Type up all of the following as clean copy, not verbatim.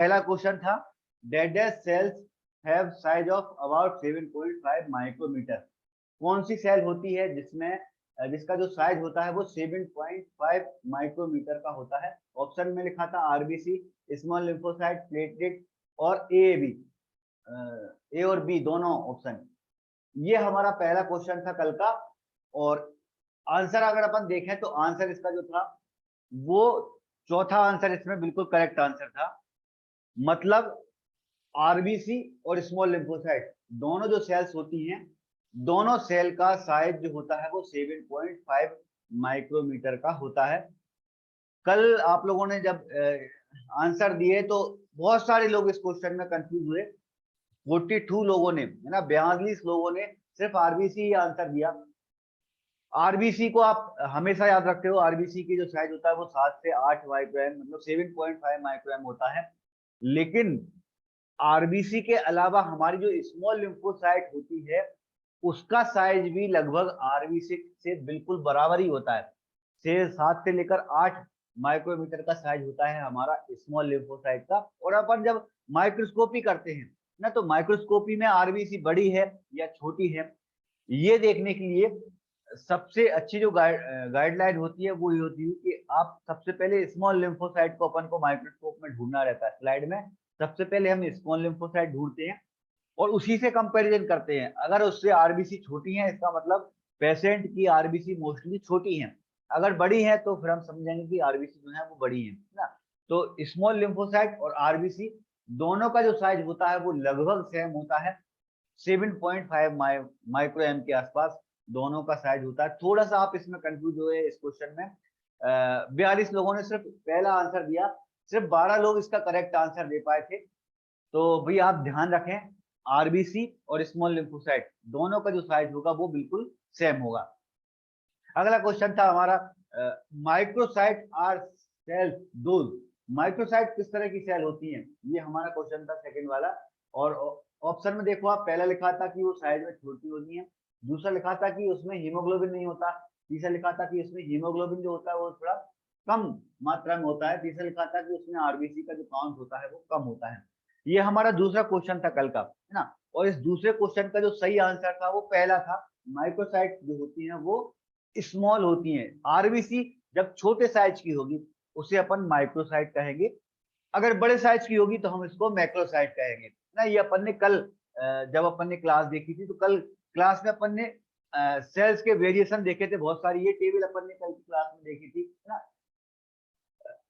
पहला क्वेश्चन था dead cells have size of about 7.5 micrometre. कौन सी सेल होती है जिसमें जिसका जो साइज होता है वो 7.5 माइक्रोमीटर का होता है। ऑप्शन में लिखा था आरबीसी, स्मॉल लिम्फोसाइट, प्लेटलेट और ए और बी दोनों ऑप्शन। ये हमारा पहला क्वेश्चन था कल का। और आंसर अगर अपन देखें तो आंसर इसका जो था वो चौथा आंसर इसमें बिल्कुल करेक्ट आंसर था। मतलब आरबीसी और स्मॉल लिम्फोसाइट दोनों जो सेल्स होती हैं, दोनों सेल का साइज जो होता है वो 7.5 माइक्रोमीटर का होता है। कल आप लोगों ने जब आंसर दिए तो बहुत सारे लोग इस क्वेश्चन में कंफ्यूज हुए। 42 लोगों ने, है ना, 42 लोगों ने सिर्फ आरबीसी ही आंसर दिया। आरबीसी को आप हमेशा याद रखते हो, आरबीसी की जो साइज होता है वो 7 से 8 माइक्रोएम मतलब 7.5 माइक्रोएम होता है। लेकिन आरबीसी के अलावा हमारी जो स्मॉल लिम्फोसाइट होती है उसका साइज भी लगभग आरबीसी से बिल्कुल बराबर ही होता है। 7 से लेकर 8 माइक्रोमीटर का साइज होता है हमारा स्मॉल लिम्फोसाइट का। और अपन जब माइक्रोस्कोपी करते हैं ना, तो माइक्रोस्कोपी में आरबीसी बड़ी है या छोटी है ये देखने के लिए सबसे अच्छी जो गाइडलाइन होती है वो ये होती है कि आप सबसे पहले स्मॉल लिम्फोसाइट को अपन को माइक्रोस्कोप में ढूंढना रहता है। स्लाइड में सबसे पहले हम स्मॉल लिम्फोसाइट ढूंढते हैं और उसी से कंपैरिजन करते हैं। अगर उससे आरबीसी छोटी है इसका मतलब पेशेंट की आरबीसी मोस्टली छोटी है। अगर बड़ी है तो फिर हम समझेंगे कि आरबीसी जो है वो बड़ी है ना। तो स्मॉल लिम्फोसाइट और आरबीसी दोनों का जो साइज होता है वो लगभग सेम होता है। 7.5 माइक्रो एम के आसपास दोनों का साइज होता है। थोड़ा सा आप इसमें कंफ्यूज हुए इस क्वेश्चन में। 42 लोगों ने सिर्फ पहला आंसर दिया, सिर्फ 12 लोग इसका करेक्ट आंसर दे पाए थे। तो भाई आप ध्यान रखें, आरबीसी और स्मॉल लिम्फोसाइट दोनों का जो साइज होगा वो बिल्कुल सेम होगा। अगला क्वेश्चन था हमारा microcyte are cell those. Microcyte किस तरह की सेल होती हैं, ये हमारा क्वेश्चन था सेकंड वाला। और ऑप्शन में देखो आप, पहला लिखा था कि वो साइज में छोटी होती है, दूसरा लिखा था कि उसमें हीमोग्लोबिन नहीं होता, तीसरा लिखा था कि उसमें हीमोग्लोबिन जो होता है वो थोड़ा कम मात्रा में होता है, तीसरा लिखा था कि उसमें आरबीसी का जो काउंट होता है वो कम होता है। ये हमारा दूसरा क्वेश्चन था कल का, है ना। और इस दूसरे क्वेश्चन का जो सही आंसर था वो पहला था। माइक्रोसाइट जो होती है वो स्मॉल होती हैं। आरबीसी जब छोटे साइज की होगी उसे अपन माइक्रोसाइट कहेंगे, अगर बड़े साइज की होगी तो हम इसको मैक्रोसाइट कहेंगे ना। ये अपन ने कल जब अपन ने क्लास देखी थी तो कल क्लास में अपन ने सेल्स के वेरिएशन देखे थे बहुत सारी। ये टेबल अपन ने कल की क्लास में देखी थी ना।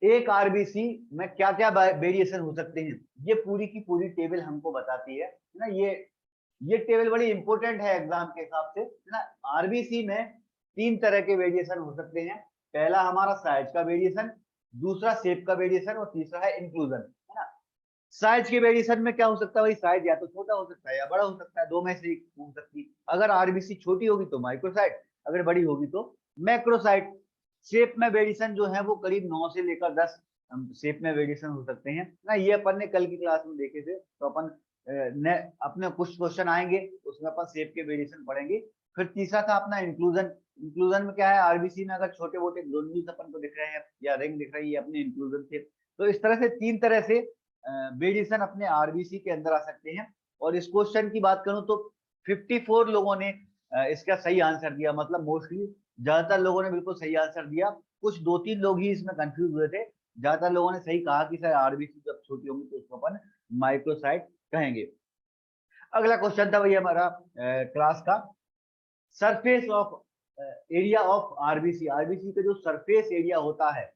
एक आरबीसी में क्या क्या वेरिएशन हो सकते हैं ये पूरी की पूरी टेबल हमको बताती है ना। ये टेबल बड़ी इंपॉर्टेंट है एग्जाम के हिसाब से, है ना। आरबीसी में 3 तरह के वेरिएशन हो सकते हैं। पहला हमारा साइज का वेरिएशन, दूसरा शेप का वेरिएशन और तीसरा है इंक्लूजन, है ना। साइज के वेरिएशन में क्या हो सकता है भाई, साइज या तो छोटा हो सकता है या बड़ा हो सकता है, दो में से एक हो सकती है। अगर आरबीसी छोटी होगी तो माइक्रोसाइट, अगर बड़ी होगी तो मैक्रोसाइट। शेप में वेरिएशन जो है वो करीब 9 से लेकर 10 शेप में वेरिएशन हो सकते हैं ना। ये अपन ने कल की क्लास में देखे थे। तो अपन अपने कुछ क्वेश्चन आएंगे उसमें अपन शेप के वेरिएशन पढ़ेंगे। फिर तीसरा था अपना इंक्लूजन। इंक्लूजन में क्या है, आरबीसी में अगर छोटे मोटे ग्लोन्यूल्स अपन को दिख रहे हैं या रिंग दिख रही है अपने इंक्लूजन से, तो इस तरह से 3 तरह से वेरिएशन अपने आरबीसी के अंदर आ सकते हैं। और इस क्वेश्चन की बात करूं तो 54 लोगों ने इसका सही आंसर दिया। मतलब मोस्टली ज्यादातर लोगों ने बिल्कुल सही आंसर दिया। कुछ 2-3 लोग ही इसमें कंफ्यूज हुए थे। ज्यादातर लोगों ने सही कहा कि सर आरबीसी जब छोटी होगी तो उसको अपन माइक्रोसाइट कहेंगे। अगला क्वेश्चन था भैया हमारा क्लास का, surface of area of RBC. RBC का जो सरफेस एरिया होता है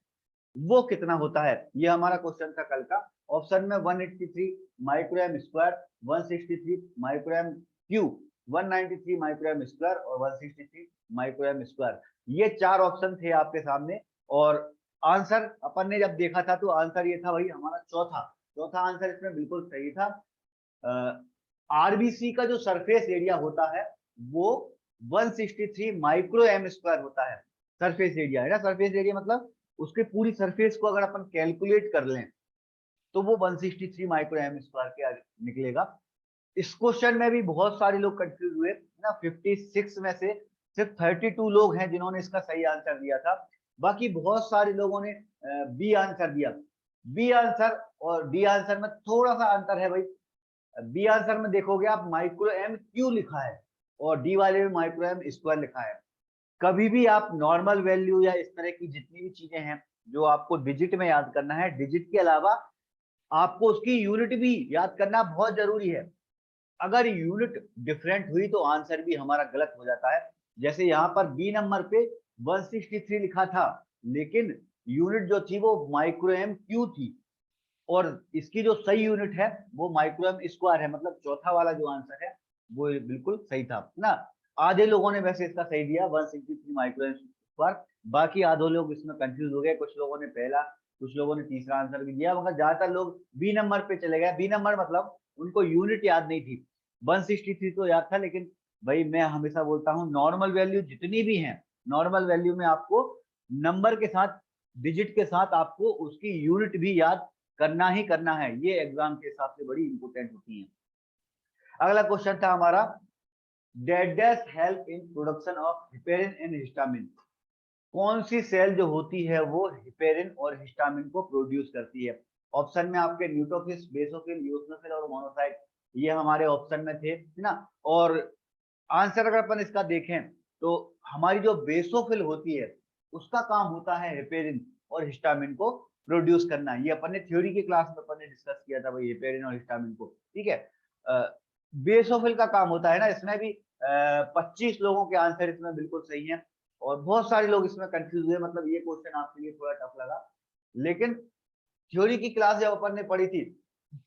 वो कितना होता है, ये हमारा क्वेश्चन था कल का। ऑप्शन में 183 माइक्रोएम स्क्वायर, 163 माइक्रोएम क्यूब, 193 माइक्रोएम स्क्वायर और 163 माइक्रोएम स्क्वायर, ये 4 ऑप्शन थे आपके सामने। और आंसर अपन ने जब देखा था तो आंसर ये था भाई हमारा चौथा। चौथा आंसर इसमें बिल्कुल सही था। आरबीसी का जो सरफेस एरिया होता है वो 163 माइक्रो एम स्क्वायर होता है। सरफेस एरिया है ना, सरफेस एरिया मतलब उसके पूरी सरफेस को अगर अपन कैलकुलेट कर लें तो वो 163 माइक्रो एम स्क्वायर के निकलेगा। इस क्वेश्चन में भी बहुत सारे लोग कंफ्यूज हुए ना। 56 में से सिर्फ 32 लोग हैं जिन्होंने इसका सही आंसर दिया था। बाकी बहुत सारे लोगों ने बी आंसर दिया। बी आंसर और डी आंसर में थोड़ा सा अंतर है भाई। बी आंसर में देखोगे आप माइक्रो एम क्यू लिखा है और डी वाले में माइक्रो एम स्क्वायर लिखा है। कभी भी आप नॉर्मल वैल्यू या इस तरह की जितनी भी चीजें हैं जो आपको डिजिट में याद करना है, डिजिट के अलावा आपको उसकी यूनिट भी याद करना बहुत जरूरी है। अगर यूनिट डिफरेंट हुई तो आंसर भी हमारा गलत हो जाता है। जैसे यहाँ पर बी नंबर पे 163 लिखा था, लेकिन यूनिट जो थी वो माइक्रो एम क्यू थी और इसकी जो सही यूनिट है वो माइक्रो एम स्क्वायर है। मतलब चौथा वाला जो आंसर है वो बिल्कुल सही था ना। आधे लोगों ने वैसे इसका सही दिया 163 माइक्रो एम स्क्वायर, बाकी आधे लोग इसमें कंफ्यूज हो गए। कुछ लोगों ने पहला, कुछ लोगों ने तीसरा आंसर भी दिया, मगर ज्यादातर लोग बी नंबर पे चले गए। बी नंबर मतलब उनको यूनिट याद नहीं थी। 163 तो याद था, लेकिन भाई मैं हमेशा बोलता हूँ नॉर्मल वैल्यू जितनी भी है, नॉर्मल वैल्यू में आपको नंबर के साथ, डिजिट के साथ आपको उसकी यूनिट भी याद करना ही करना है। ये एग्जाम के हिसाब से बड़ी इंपोर्टेंट होती है। अगला क्वेश्चन था हमारा, डेडेस help in production of heparin and histamine. कौन सी सेल जो होती है वो हिपेरिन और हिस्टामिन को प्रोड्यूस करती है? ऑप्शन में आपके न्यूट्रोफिल्स, बेसोफिल, यूसिनोफिल और मोनोसाइट, ये हमारे ऑप्शन में थे, है ना। और आंसर अगर अपन इसका देखें तो हमारी जो बेसोफिल होती है उसका काम होता है हेपेरिन और हिस्टामिन को प्रोड्यूस करना। ये अपन ने थ्योरी की क्लास में अपन ने डिस्कस किया था भाई, हेपेरिन और हिस्टामिन को, ठीक है। बेसोफिल का काम होता है ना। इसमें भी 25 लोगों के आंसर इसमें बिल्कुल सही है और बहुत सारे लोग इसमें कंफ्यूज हुए। मतलब ये क्वेश्चन आपके लिए थोड़ा टफ लगा, लेकिन थ्योरी की क्लास जब अपन ने पढ़ी थी,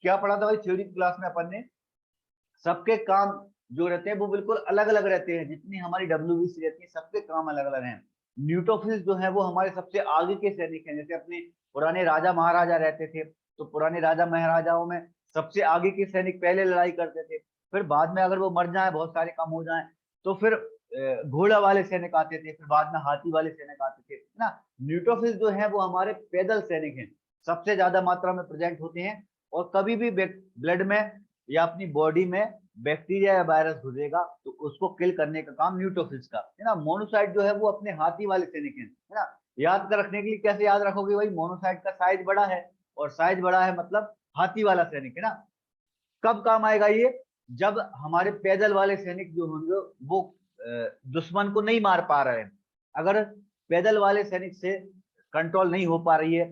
क्या पढ़ा था भाई थ्योरी की क्लास में अपन ने? सबके काम जो रहते हैं वो बिल्कुल अलग अलग रहते हैं। जितनी हमारी डब्ल्यूबीसी रहती है सबके काम अलग अलग हैं। न्यूट्रोफिल्स जो है वो हमारे सबसे आगे के सैनिक हैं। जैसे अपने पुराने राजा महाराजा रहते थे, तो पुराने राजा महाराजाओं में सबसे आगे के सैनिक पहले लड़ाई करते थे, फिर बाद में अगर वो मर जाए, बहुत सारे काम हो जाए, तो फिर घोड़ा वाले सैनिक आते थे, फिर बाद में हाथी वाले सैनिक आते थे, है ना। न्यूट्रोफिल्स जो है वो हमारे पैदल सैनिक हैं, सबसे ज्यादा मात्रा में प्रेजेंट होते हैं। और कभी भी ब्लड में या अपनी बॉडी में बैक्टीरिया या वायरस घुसेगा तो उसको किल करने का काम न्यूट्रोफिल्स का, है ना। मोनोसाइट जो है वो अपने हाथी वाले सैनिक हैं, है ना। याद कर रखने के लिए कैसे याद रखोगे भाई? मोनोसाइट का साइज बड़ा है और साइज बड़ा है मतलब हाथी वाला सैनिक, है ना। कब काम आएगा ये? जब हमारे पैदल वाले सैनिक जो होंगे वो दुश्मन को नहीं मार पा रहे हैं। अगर पैदल वाले सैनिक से कंट्रोल नहीं हो पा रही है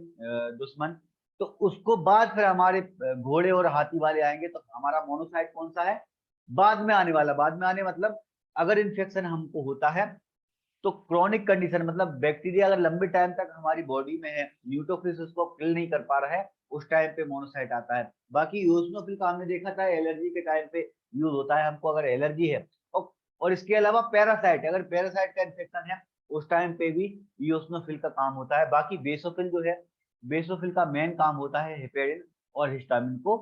दुश्मन, तो उसको बाद फिर हमारे घोड़े और हाथी वाले आएंगे। तो हमारा मोनोसाइट कौन सा है? बाद में आने वाला। बाद में आने मतलब अगर इन्फेक्शन हमको होता है तो क्रोनिक कंडीशन, मतलब बैक्टीरिया अगर लंबे टाइम तक हमारी बॉडी में है, न्यूट्रोफिल्स उसको किल नहीं कर पा रहा है, उस टाइम पे मोनोसाइट आता है। बाकी यूजनोफिल का हमने देखा था एलर्जी के टाइम पे यूज होता है, हमको अगर एलर्जी है। और इसके अलावा पैरासाइट, अगर पैरासाइट का इन्फेक्शन है उस टाइम पे भी यूजनोफिल का काम होता है। बाकी बेसोफिल जो है, बेसोफिल का मेन काम होता है हेपेरिन और हिस्टामिन को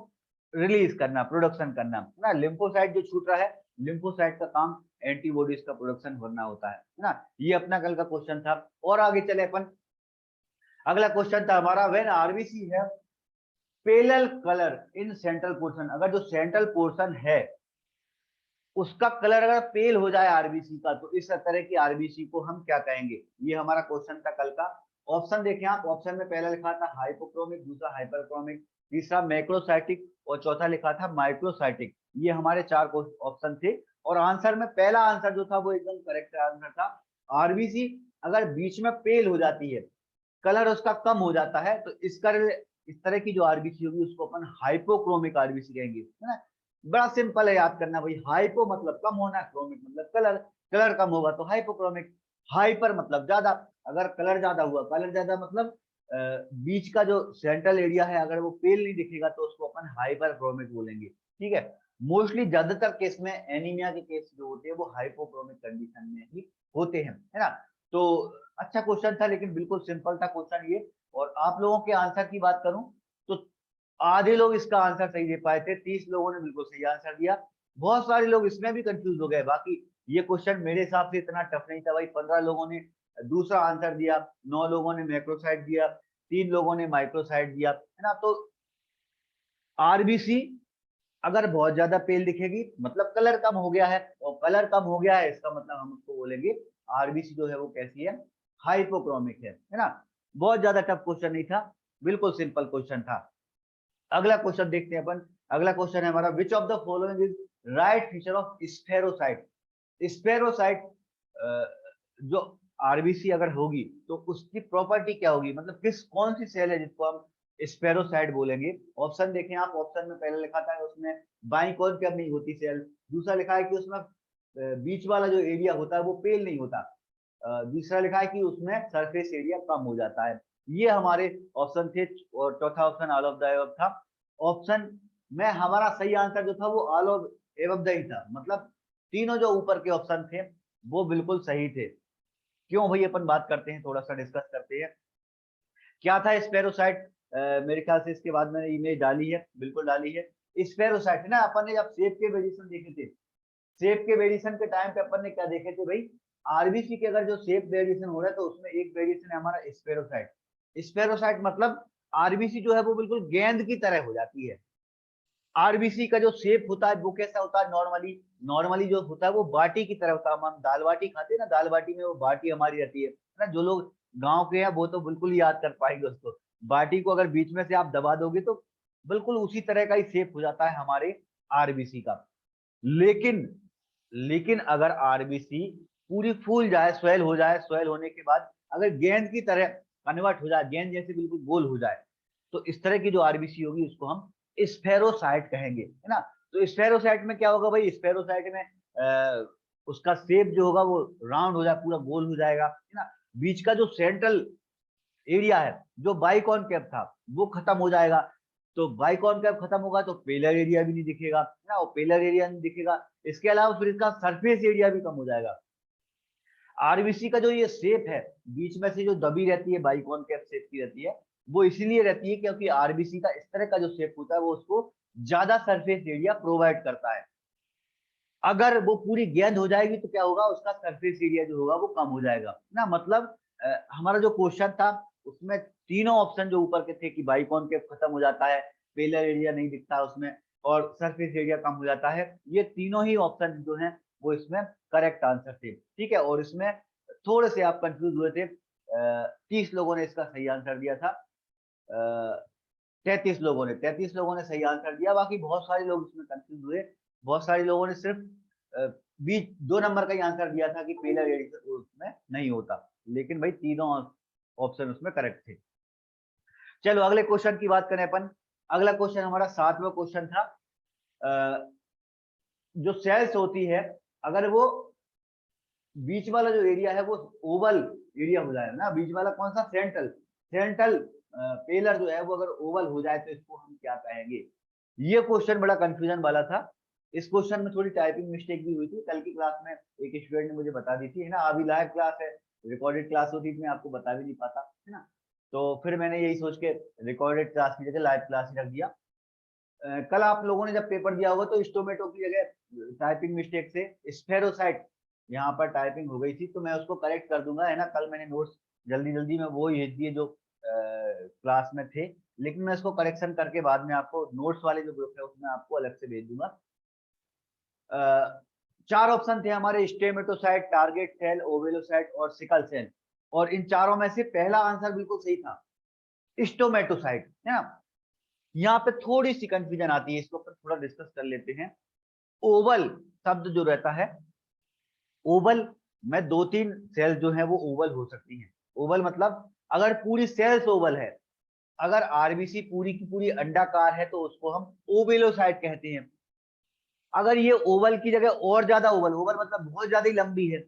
रिलीज करना, प्रोडक्शन करना, है ना। लिम्फोसाइट जो छूट रहा है, लिम्फोसाइट का काम एंटीबॉडीज का प्रोडक्शन भरना होता है ना। ये अपना कल का क्वेश्चन था। और आगे चले अपन, अगला क्वेश्चन था हमारा, व्हेन आरबीसी है पेलल कलर इन सेंट्रल पोर्शन। अगर जो सेंट्रल पोर्शन है उसका कलर अगर पेल हो जाए आरबीसी का, तो इस तरह की आरबीसी को हम क्या कहेंगे? ये हमारा क्वेश्चन था कल का। ऑप्शन देखें आप, ऑप्शन में पहला लिखा था हाइपोक्रोमिक, दूसरा हाइपरक्रोमिक, तीसरा मैक्रोसाइटिक और चौथा लिखा था माइक्रोसाइटिक। ये हमारे चार ऑप्शन थे और आंसर में पहला आंसर जो था वो एकदम करेक्ट आंसर था। आरबीसी अगर बीच में पेल हो जाती है, कलर उसका कम हो जाता है, तो इस तरह की जो आरबीसी होगी उसको अपन हाइपोक्रोमिक आरबीसी कहेंगे, है ना। बड़ा सिंपल है याद करना भाई, हाइपो मतलब कम होना, क्रोमिक मतलब कलर, कलर कम होगा तो हाइपोक्रोमिक, हाइपर मतलब ज्यादा। अगर कलर ज्यादा हुआ, कलर ज्यादा मतलब बीच का जो सेंट्रल एरिया है अगर वो पेल नहीं दिखेगा तो उसको अपन हाइपर क्रोमिक बोलेंगे, ठीक है। मोस्टली ज्यादातर केस में एनीमिया के केस जो होते हैं वो हाइपोक्रोमिक कंडीशन में ही होते हैं, है ना। तो अच्छा क्वेश्चन था, लेकिन बिल्कुल सिंपल था क्वेश्चन ये। और आप लोगों के आंसर की बात करूं तो आधे लोग इसका आंसर सही दे पाए थे, 30 लोगों ने बिल्कुल सही आंसर दिया। बहुत सारे लोग इसमें भी कंफ्यूज हो गए। बाकी ये क्वेश्चन मेरे हिसाब से इतना टफ नहीं था भाई। 15 लोगों ने दूसरा आंसर दिया, 9 लोगों ने मैक्रोसाइट दिया, 3 लोगों ने माइक्रोसाइट दिया, है ना। तो आरबीसी अगर बहुत ज्यादा पेल दिखेगी मतलब कलर कम हो गया है, और कलर कम हो गया है इसका मतलब हम उसको बोलेंगे आरबीसी जो है वो कैसी है? हाइपोक्रोमिक है ना। बहुत ज्यादा टफ क्वेश्चन नहीं था, बिल्कुल सिंपल क्वेश्चन था। अगला क्वेश्चन देखते हैं अपन। अगला क्वेश्चन है हमारा, which of the following is right feature of spherocyte. Spherocyte जो आरबीसी अगर होगी तो उसकी प्रॉपर्टी क्या होगी, मतलब किस कौन सी सेल है जिसको हम स्पेरोसाइट बोलेंगे। ऑप्शन देखें आप, ऑप्शन में पहले लिखा था उसमें बाई कॉन्केव नहीं होती सेल। दूसरा लिखा है कि उसमें बीच वाला जो एरिया होता है वो पेल नहीं होता। दूसरा लिखा है कि उसमें सरफेस एरिया कम हो जाता है। ये हमारे ऑप्शन थे, और चौथा option all of the above था। ऑप्शन में हमारा सही आंसर जो था वो all of above the he था, मतलब तीनों जो ऊपर के ऑप्शन थे वो बिल्कुल सही थे। क्यों भाई, अपन बात करते हैं, थोड़ा सा डिस्कस करते हैं क्या था स्पेरोसाइट। मेरे ख्याल से इसके बाद मैंने इमेज डाली है, बिल्कुल डाली है। स्पेरोसाइट है ना, अपन ने जब शेप के वेरिएशन देखे थे, शेप के वेरिएशन के टाइम पे अपन ने क्या देखे थे भाई, आरबीसी के अगर जो शेप वेरिएशन हो रहा है तो उसमें एक वेरिएशन है हमारा स्पेरोसाइट। स्पेरोसाइट मतलब आरबीसी जो है वो बिल्कुल गेंद की तरह हो जाती है। आरबीसी का जो शेप होता है वो कैसा होता है, नॉर्मली नॉर्मली जो होता है वो बाटी की तरह होता है। हम दाल बाटी खाते हैं ना, दाल बाटी में वो बाटी हमारी रहती है ना। जो लोग गांव के हैं वो तो बिल्कुल याद कर पाएंगे उसको। बाटी को अगर बीच में से आप दबा दोगे तो बिल्कुल उसी तरह का ही शेप हो जाता है हमारे आरबीसी का। लेकिन लेकिन अगर आरबीसी पूरी फूल जाए, स्वेल हो जाए, स्वेल होने के बाद अगर गेंद की तरह कन्वर्ट हो जाए, गेंद जैसे बिल्कुल गोल हो जाए, तो इस तरह की जो आरबीसी होगी उसको हम स्फेरोसाइट कहेंगे, है ना। तो स्फेरोसाइट में क्या होगा भाई, स्फेरोसाइट में उसका शेप जो होगा वो राउंड हो जाए, पूरा गोल हो जाएगा, है ना। बीच का जो सेंट्रल एरिया है जो बाइकॉनकेव था वो खत्म हो जाएगा। तो बाइकॉनकेव खत्म होगा तो पेलर एरिया भी नहीं दिखेगा ना, वो पेलर एरिया नहीं दिखेगा। इसके अलावा फिर इसका सरफेस एरिया भी कम हो जाएगा। आरबीसी का जो ये शेप है, बीच में से जो दबी रहती है, बाइकॉनकेव शेप की रहती है, वो इसीलिए रहती है क्योंकि आरबीसी का इस तरह का जो शेप होता है वो उसको ज्यादा सरफेस एरिया प्रोवाइड करता है। अगर वो पूरी गेंद हो जाएगी तो क्या होगा, उसका सरफेस एरिया जो होगा वो कम हो जाएगा ना। मतलब हमारा जो क्वेश्चन था उसमें तीनों ऑप्शन जो ऊपर के थे कि बाइकॉनकेव खत्म हो जाता है, पेलर एरिया नहीं दिखता उसमें, और सरफेस एरिया कम हो जाता है, ये तीनों ही ऑप्शन जो हैं वो इसमें करेक्ट आंसर थे। ठीक है, और इसमें थोड़े से आप कंफ्यूज हुए थे। 30 लोगों ने इसका सही आंसर दिया था। 33 लोगों ने सही आंसर दिया, बाकी बहुत सारे लोग इसमें कंफ्यूज हुए। बहुत सारे लोगों ने सिर्फ बीच 2 नंबर का ही आंसर दिया था कि पेलर एरिया उसमें नहीं होता, लेकिन भाई तीनों ऑप्शन उसमें करेक्ट थे। चलो अगले क्वेश्चन की बात करें अपन। अगला क्वेश्चन हमारा 7वां क्वेश्चन था। जो सेल्स होती है, अगर वो बीच वाला जो एरिया है वो ओवल एरिया हो जाए ना, बीच वाला कौन सा, सेंट्रल सेंट्रल पेलर जो है वो अगर ओवल हो जाए तो इसको हम क्या कहेंगे। ये क्वेश्चन बड़ा कंफ्यूजन वाला था। इस क्वेश्चन में थोड़ी टाइपिंग मिस्टेक भी हुई थी, कल की क्लास में एक स्टूडेंट ने मुझे बता दी थी, है ना। अभी लाइव क्लास है, रिकॉर्डेड क्लास होती तो मैं आपको बता भी नहीं पाता, है ना। तो फिर मैंने यही सोच के रिकॉर्डेड क्लास की जगह लाइव क्लास ही रख दिया। कल आप लोगों ने जब पेपर दिया होगा तो स्टोमेटो की जगह टाइपिंग मिस्टेक से स्फेरोसाइट यहाँ पर टाइपिंग हो गई थी, तो मैं उसको करेक्ट कर दूंगा, है ना। कल मैंने नोट्स जल्दी जल्दी में वो भेज दिए जो क्लास में थे, लेकिन मैं इसको करेक्शन करके बाद में आपको नोट्स वाले जो ग्रुप है उसमें आपको अलग से भेज दूंगा। 4 ऑप्शन थे हमारे, स्टेमेटोसाइट, टारगेट सेल, ओवेलोसाइट और सिकल सेल, और इन चारों में से पहला आंसर बिल्कुल सही था, स्टोमेटोसाइट, है ना। यहाँ पे थोड़ी सी कंफ्यूजन आती है, इसको अपन थोड़ा डिस्कस कर लेते हैं। ओवल शब्द जो रहता है, ओवल में 2-3 सेल्स जो है वो ओवल हो सकती हैं। ओवल मतलब अगर पूरी सेल्स ओवल है, अगर आरबीसी पूरी की पूरी अंडाकार है तो उसको हम ओवेलोसाइट कहते हैं। अगर ये ओवल की जगह और ज्यादा ओवल, ओवल मतलब बहुत ज्यादा ही लंबी है,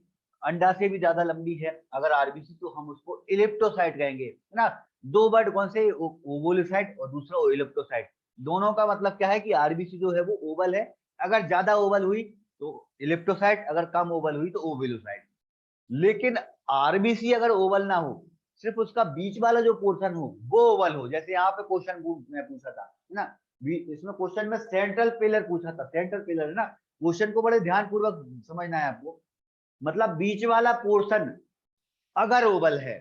अंडा से भी ज्यादा लंबी है अगर आरबीसी, तो हम उसको इलिप्टोसाइट कहेंगे, है ना। दो वर्ड कौन से, ओवोलोसाइट और दूसरा इलिप्टोसाइट। दोनों का मतलब क्या है कि आरबीसी जो है वो ओवल है, अगर ज्यादा ओवल हुई तो इलिप्टोसाइट, अगर कम ओवल हुई तो ओवेलोसाइट। लेकिन आरबीसी अगर ओवल ना हो, सिर्फ उसका बीच वाला जो पोर्शन हो वो ओवल हो, जैसे यहाँ पे क्वेश्चन मैं पूछा था, है ना। इसमें क्वेश्चन में सेंट्रल पिलर पूछा था, सेंट्रल पिलर, है ना। क्वेश्चन को बड़े ध्यान पूर्वक समझना है आपको। मतलब बीच वाला पोर्शन अगर ओवल है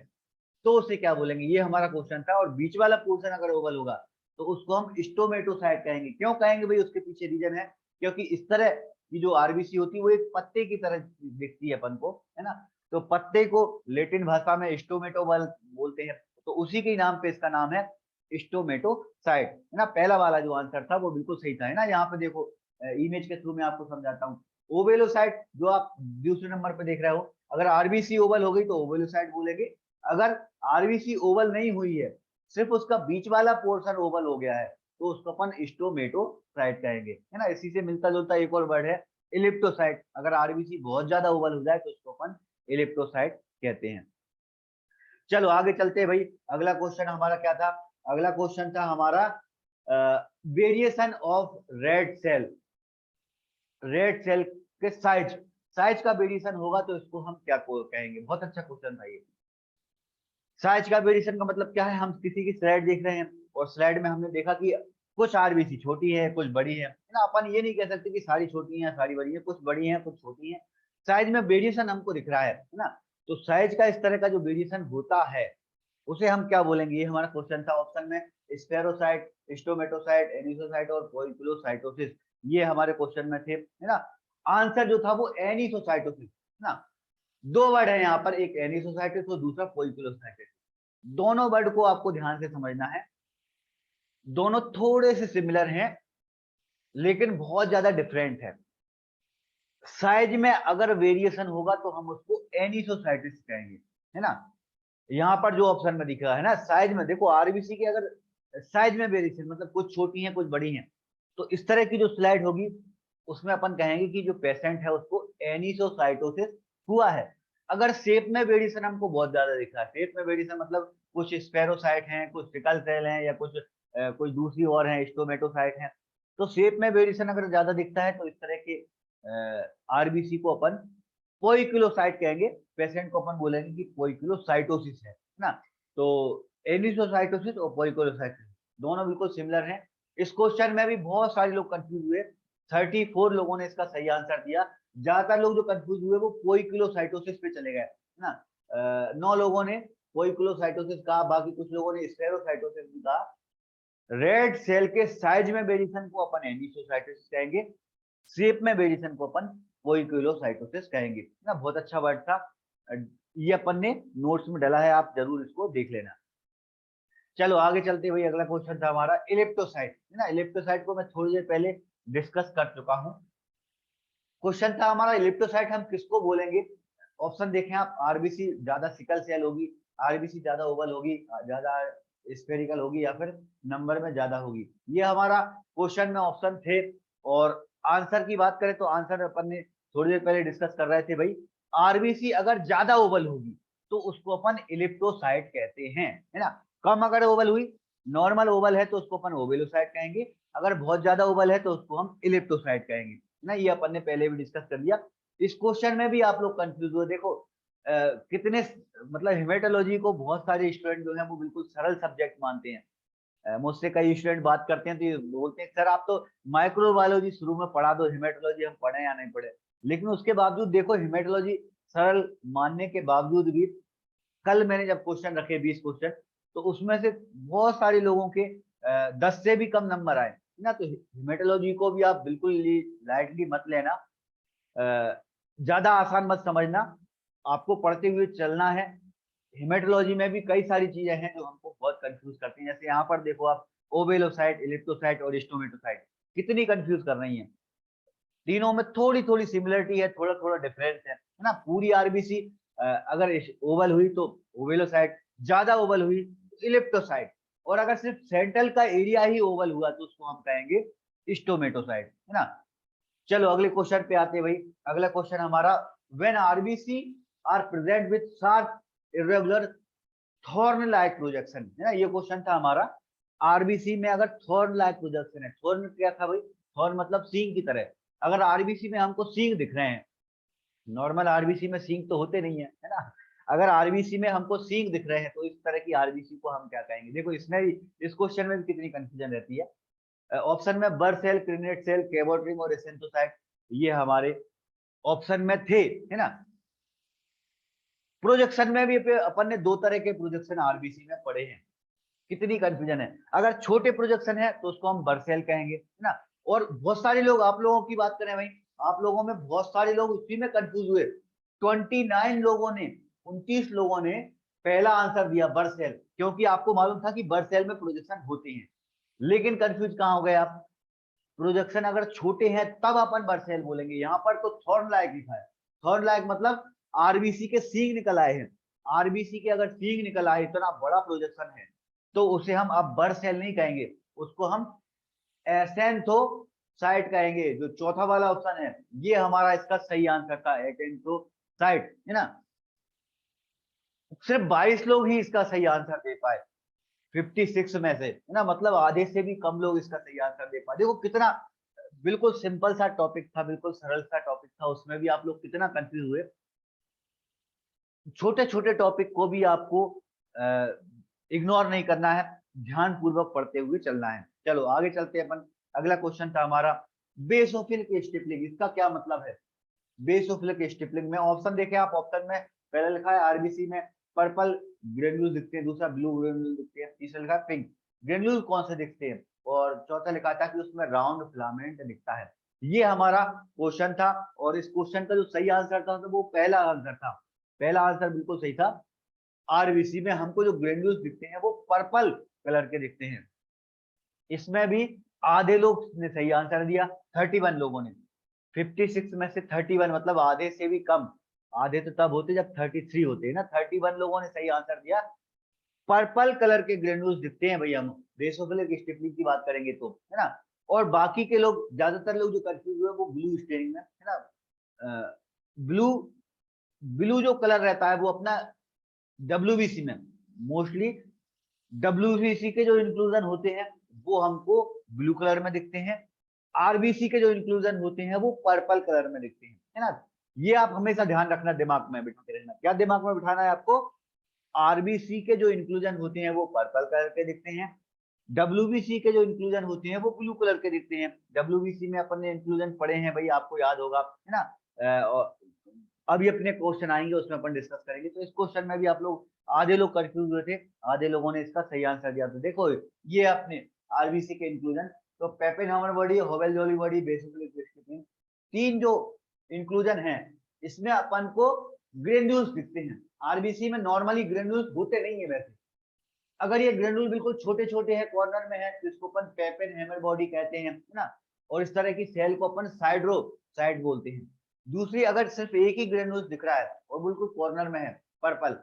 तो उसे क्या बोलेंगे, ये हमारा क्वेश्चन था। और बीच वाला पोर्शन अगर ओवल होगा तो उसको हम स्टोमेटोसाइट कहेंगे। क्यों कहेंगे भाई, उसके पीछे रीजन है, क्योंकि इस तरह की जो आरबीसी होती है वो एक पत्ते की तरह दिखती है अपन को, है ना। तो पत्ते को लेटिन भाषा में स्टोमेटो बोलते हैं, तो उसी के नाम पे इसका नाम है स्टोमेटोसाइट, है ना। पहला वाला जो आंसर था वो बिल्कुल सही था, है ना। यहाँ पे देखो इमेज के थ्रू मैं आपको समझाता हूँ। ओवेलोसाइट जो आप दूसरे नंबर पे देख रहे हो, अगर आरबीसी ओवल हो गई तो ओवेलोसाइट बोलेंगे। अगर आरबीसी ओवल नहीं हुई है, सिर्फ उसका बीच वाला पोर्शन ओवल हो गया है, तो उसको अपन स्टोमेटोसाइट कहेंगे, है ना। इसी से मिलता जुलता एक और वर्ड है इलिप्टोसाइट। अगर आरबीसी बहुत ज्यादा ओवल हो जाए तो उसको अपन इलिप्टोसाइट कहते हैं। चलो आगे चलते हैं भाई। अगला क्वेश्चन हमारा क्या था? अगला क्वेश्चन था हमारा variation of red cell. Red cell के साइज, साइज का वेरिएशन होगा तो इसको हम क्या कहेंगे? बहुत अच्छा क्वेश्चन था ये। साइज का वेरिएशन का मतलब क्या है? हम किसी की स्लाइड देख रहे हैं और स्लाइड में हमने देखा कि कुछ आरबीसी छोटी है, कुछ बड़ी है ना। अपन ये नहीं कह सकते कि सारी छोटी है सारी बड़ी है, कुछ बड़ी है कुछ छोटी है। साइज में वेरिएशन हमको दिख रहा है ना। तो साइज का इस तरह का जो वेरिएशन होता है उसे हम क्या बोलेंगे? ये हमारा क्वेश्चन था। ऑप्शन में स्पेरोसाइट, स्टोमेटोसाइट, एनिसोसाइट और पोइकिलोसाइटोसिस, ये हमारे क्वेश्चन में थे, है ना। आंसर जो था वो एनिसोसाइटोसिस, ना। दो वर्ड है यहाँ पर, एक एनिसोसाइटिस और दूसरा पोइकिलोसाइटिस। दोनों वर्ड को आपको ध्यान से समझना है। दोनों थोड़े से सिमिलर हैं लेकिन बहुत ज्यादा डिफरेंट है। साइज में अगर वेरिएशन होगा तो हम उसको एनिसोसाइटिस कहेंगे, है ना। यहाँ पर जो ऑप्शन में दिख रहा है ना, साइज में देखो आरबीसी के अगर साइज में वेरिएशन मतलब कुछ छोटी हैं कुछ बड़ी हैं, तो इस तरह की जो स्लाइड होगी उसमें अपन कहेंगे कि जो पेशेंट है उसको एनिसोसाइटोसिस हुआ है। अगर शेप में वेरिएशन हमको बहुत ज्यादा दिख रहा है, शेप में वेरिएशन मतलब कुछ स्पेरोसाइट हैं, कुछ सिकल सेल हैं, या कुछ कोई दूसरी और है स्टोमेटोसाइट है, तो शेप में वेरिएशन अगर ज्यादा दिखता है तो इस तरह के आरबीसी को अपन पोइकिलोसाइट कहेंगे। पेशेंट को अपन बोलेंगे कि पोइकिलोसाइटोसिस है ना। तो एनिसोसाइटोसिस और पोइकिलोसाइटोसिस दोनों बिल्कुल सिमिलर हैं। इस क्वेश्चन में भी बहुत सारे लोग कंफ्यूज हुए। 34 लोगों ने इसका सही आंसर दिया। ज्यादातर लोग जो कंफ्यूज हुए वो पोइकिलोसाइटोसिस पे चले गए ना। 9 लोगों ने पोइकिलोसाइटोसिस कहा, बाकी कुछ लोगों ने स्पेरोसाइटोसिस भी कहा। रेड सेल के साइज में वेरिएशन को अपन एनिसोसाइटोसिस कहेंगे, शेप में वेरिएशन को अपन पोइकिलोसाइटोसिस कहेंगे ना। बहुत अच्छा वर्ड था। ये अपन ने नोट्स में डाला है, आप जरूर इसको देख लेना। चलो आगे चलते हुए अगला क्वेश्चन था हमारा इलिप्टोसाइट, है ना। इलिप्टोसाइट को मैं थोड़ी देर पहले डिस्कस कर चुका हूँ। क्वेश्चन था हमारा इलिप्टोसाइट हम किसको बोलेंगे? ऑप्शन देखें आप, आरबीसी ज्यादा सिकल सेल होगी, आरबीसी ज्यादा ओवल होगी, ज्यादा स्फेरिकल होगी, या फिर नंबर में ज्यादा होगी। ये हमारा क्वेश्चन में ऑप्शन थे। और आंसर की बात करें तो आंसर अपन ने थोड़ी देर पहले डिस्कस कर रहे थे भाई। आरबीसी अगर ज्यादा ओवल होगी तो उसको अपन इलिप्टोसाइट कहते हैं, है ना। कम अगर ओवल हुई, नॉर्मल ओवल है तो उसको अपन ओवेलोसाइट कहेंगे। अगर बहुत ज्यादा ओवल है तो उसको हम इलिप्टोसाइट कहेंगे ना। ये अपन ने पहले भी डिस्कस कर लिया। इस क्वेश्चन में भी आप लोग कंफ्यूज हुए। देखो कितने मतलब हेमेटोलॉजी को बहुत सारे स्टूडेंट जो है वो बिल्कुल सरल सब्जेक्ट मानते हैं। मुझसे कई स्टूडेंट बात करते हैं तो ये बोलते हैं सर आप तो माइक्रोबायोलॉजी शुरू में पढ़ा दो, हेमेटोलॉजी हम पढ़े या नहीं पढ़े। लेकिन उसके बावजूद देखो हेमेटोलॉजी सरल मानने के बावजूद भी कल मैंने जब क्वेश्चन रखे 20 क्वेश्चन, तो उसमें से बहुत सारे लोगों के 10 से भी कम नंबर आए ना। तो हेमेटोलॉजी को भी आप बिल्कुल लाइटली मत लेना, ज्यादा आसान मत समझना। आपको पढ़ते हुए चलना है। हेमेटोलॉजी में भी कई सारी चीजें हैं जो हमको बहुत कंफ्यूज करती हैं। जैसे यहाँ पर देखो आप, ओवेलोसाइट, इलिप्टोसाइट और स्टोमेटोसाइट कितनी कंफ्यूज कर रही हैं। तीनों में थोड़ी थोड़ी सिमिलरिटी है, थोड़ा थोड़ा डिफरेंस है ना। पूरी आरबीसी अगर ओवल हुई तो ओवेलोसाइट, ज्यादा ओवल हुई तो इलिप्टोसाइट, और अगर सिर्फ सेंट्रल का एरिया ही ओवल हुआ तो उसको हम कहेंगे स्टोमेटोसाइट, है ना। चलो अगले क्वेश्चन पे आते हैं भाई। अगला क्वेश्चन हमारा, when RBC are present with sharp irregular thorn like projection, है ना। ये क्वेश्चन था हमारा। आरबीसी में अगर थॉर्न लाइक प्रोजेक्शन है, थॉर्न क्या था भाई? थॉर्न मतलब सींग की तरह। अगर आरबीसी में हमको सींग दिख रहे हैं, नॉर्मल आरबीसी में सींग तो होते नहीं है ना। अगर आरबीसी में हमको सींग दिख रहे हैं तो इस तरह की आरबीसी को हम क्या कहेंगे? देखो इसमें भी, इस क्वेश्चन में भी कितनी कंफ्यूजन रहती है। ऑप्शन में बर सेल, क्रिनेट सेल, केबोट्रिम और एसेंथोसाइट, ये हमारे ऑप्शन में थे, है ना। प्रोजेक्शन में भी अपन ने दो तरह के प्रोजेक्शन आरबीसी में पढ़े हैं। कितनी कंफ्यूजन है। अगर छोटे प्रोजेक्शन है तो उसको हम बर्सेल कहेंगे, है ना। और बहुत सारे लोग, आप लोगों की बात करें भाई, आप लोगों में बहुत सारे लोग उसी में कंफ्यूज हुए। 29 लोगों ने, 29 लोगों ने पहला आंसर दिया बर्ड सेल, क्योंकि आपको मालूम था कि बर्ड सेल में प्रोजेक्शन होते हैं, लेकिन कंफ्यूज कहाँ हो गए आप? प्रोजेक्शन अगर छोटे हैं तब अपन बर्ड सेल बोलेंगे। यहाँ पर तो थॉर्न लाइक लिखा है, थॉर्न लाइक मतलब आरबीसी के सींग निकल आए हैं। आरबीसी के अगर सींग निकल आए, इतना बड़ा प्रोजेक्शन है, तो उसे हम अब बर्ड सेल नहीं कहेंगे, उसको हम एसेंथोसाइट कहेंगे। जो चौथा वाला ऑप्शन है ये हमारा इसका सही आंसर था, एसेंथोसाइट, है ना। सिर्फ 22 लोग ही इसका सही आंसर दे पाए 56 में से, है ना, मतलब आधे से भी कम लोग इसका सही आंसर दे पाए। देखो कितना बिल्कुल सिंपल सा टॉपिक था, बिल्कुल सरल सा टॉपिक था, उसमें भी आप लोग कितना कंफ्यूज हुए। छोटे छोटे टॉपिक को भी आपको इग्नोर नहीं करना है, ध्यान पूर्वक पढ़ते हुए चलना है। चलो आगे चलते हैं अपन। अगला क्वेश्चन था हमारा बेसोफिलिक स्टिपलिंग, इसका क्या मतलब है? बेसोफिलिक स्टिपलिंग में ऑप्शन देखे आप, ऑप्शन में पहले लिखा है आरबीसी में पर्पल ग्रेन्यूल दिखते हैं, दूसरा ब्लू ग्रेन्यूल दिखते हैं, तीसरा लिखा है पिंक ग्रेन्यूल कौन से दिखते हैं, और चौथा लिखा था कि उसमें राउंड फिलामेंट दिखता है। ये हमारा क्वेश्चन था, और इस क्वेश्चन का जो सही आंसर था तो वो पहला आंसर था, पहला आंसर बिल्कुल सही था। आरबीसी में हमको जो ग्रेन्यूल्स दिखते हैं वो पर्पल कलर के दिखते हैं। इसमें भी आधे लोग ने सही आंसर दिया, 31 लोगों ने। 56 में से 31 मतलब आधे से भी कम। आधे तो तब होते जब 33 होते हैं ना। 31 लोगों ने सही आंसर दिया। पर्पल कलर के ग्रेन्यूल्स दिखते हैं भैया, हम बेसोफिलिक स्टिपलिंग की बात करेंगे तो, है ना। और बाकी के लोग, ज्यादातर लोग जो कंफ्यूज हुए वो ब्लू स्टेनिंग में, है ना। ब्लू ब्लू जो कलर रहता है वो अपना डब्ल्यूबीसी में मोस्टली, डब्ल्यूबीसी के जो इंक्लूजन होते हैं वो हमको ब्लू कलर में दिखते हैं। आरबीसी के जो इंक्लूजन होते हैं वो पर्पल कलर में दिखते हैं, है ना। ये आप हमेशा ध्यान रखना, दिमाग में बिठाते रहना। क्या दिमाग में बिठाना है आपको? आरबीसी के जो इंक्लूजन होते हैं वो पर्पल कलर के दिखते हैं, डब्ल्यूबीसी के जो इंक्लूजन होते हैं वो ब्लू कलर के दिखते हैं। डब्ल्यूबीसी में अपन ने इंक्लूजन पढ़े हैं भाई, आपको याद होगा, है ना। और अभी अपने क्वेश्चन आएंगे उसमें अपन डिस्कस करेंगे। तो इस क्वेश्चन में भी आप लोग, आधे लोग कंफ्यूज हुए थे, आधे लोगों ने इसका सही आंसर दिया। तो देखो ये अपने आरबीसी के इंक्लूजन, तो Pappenheimer body, Howell Jolly body, basically तीन जो इंक्लूजन है, इसमें अपन को ग्रेन्यूल्स दिखते हैं। आरबीसी में नॉर्मली ग्रेन्यूल्स होते नहीं है वैसे। अगर ये ग्रेन्यूल बिल्कुल छोटे छोटे हैं, कॉर्नर में है, तो इसको अपन पेपेनहाइमर बॉडी कहते हैं, है ना। और इस तरह की सेल को अपन साइड्रोसाइट बोलते हैं। दूसरी, अगर सिर्फ एक ही ग्रेन्यूल दिख रहा है और बिल्कुल कॉर्नर में है पर्पल,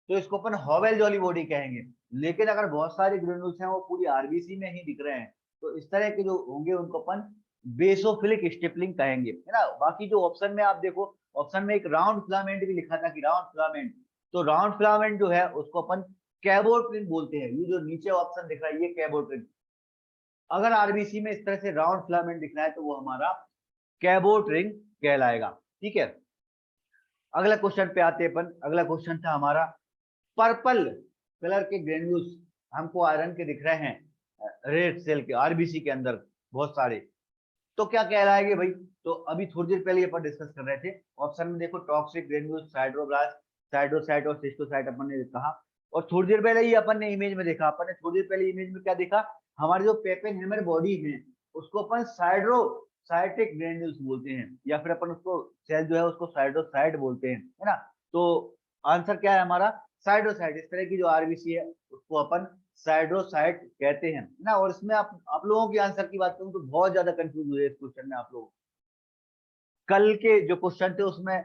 तो इसको अपन हॉवेल जॉली बॉडी कहेंगे। लेकिन अगर बहुत सारे ग्रेन्यूल्स हैं वो पूरी आरबीसी में ही दिख रहे हैं, तो इस तरह के जो होंगे उनको अपन बेसोफिलिक स्टिपलिंग कहेंगे, है ना। बाकी जो ऑप्शन में आप देखो, ऑप्शन में एक राउंड फिलामेंट भी लिखा था कि राउंड फिलामेंट, तो राउंड फिलामेंट जो है उसको अपन कैबोट्रिन बोलते हैं। ये जो नीचे ऑप्शन दिख रहा है ये कैबोट्रिन। अगर आरबीसी में इस तरह से राउंड फिलामेंट दिख रहा है तो वो हमारा कैबोट्रिन कहलाएगा। ठीक है, अगला क्वेश्चन पे आते हैं अपन। अगला क्वेश्चन था हमारा पर्पल कलर के ग्रेन्यूल्स हमको आयरन के दिख रहे हैं रेड सेल के, आरबीसी के अंदर बहुत सारे, तो क्या कहलाएंगे भाई? तो अभी थोड़ी देर पहले अपन डिस्कस कर रहे थे। ऑप्शन में देखो टॉक्सिक ग्रेन्यूल्स, साइड्रोब्लास्ट, साइड्रोसाइट और सिस्टोसाइट अपन ने कहा। और थोड़ी देर पहले ही अपन ने इमेज में देखा, अपन ने थोड़ी देर पहले इमेज में क्या देखा? हमारी जो पेपेनहाइमर बॉडी है उसको अपन साइड्रोसाइटिक ग्रेन्यूल्स बोलते हैं, या फिर अपन उसको सेल जो है उसको साइड्रोसाइट बोलते हैं, है ना। तो आंसर क्या है हमारा? साइड्रोसाइट। इस तरह की जो आरबीसी है उसको अपन साइड्रोसाइट कहते हैं ना। और इसमें आप लोगों की आंसर की बात करूं तो बहुत ज्यादा कंफ्यूज हुए इस क्वेश्चन में आप लोग। कल के जो क्वेश्चन थे उसमें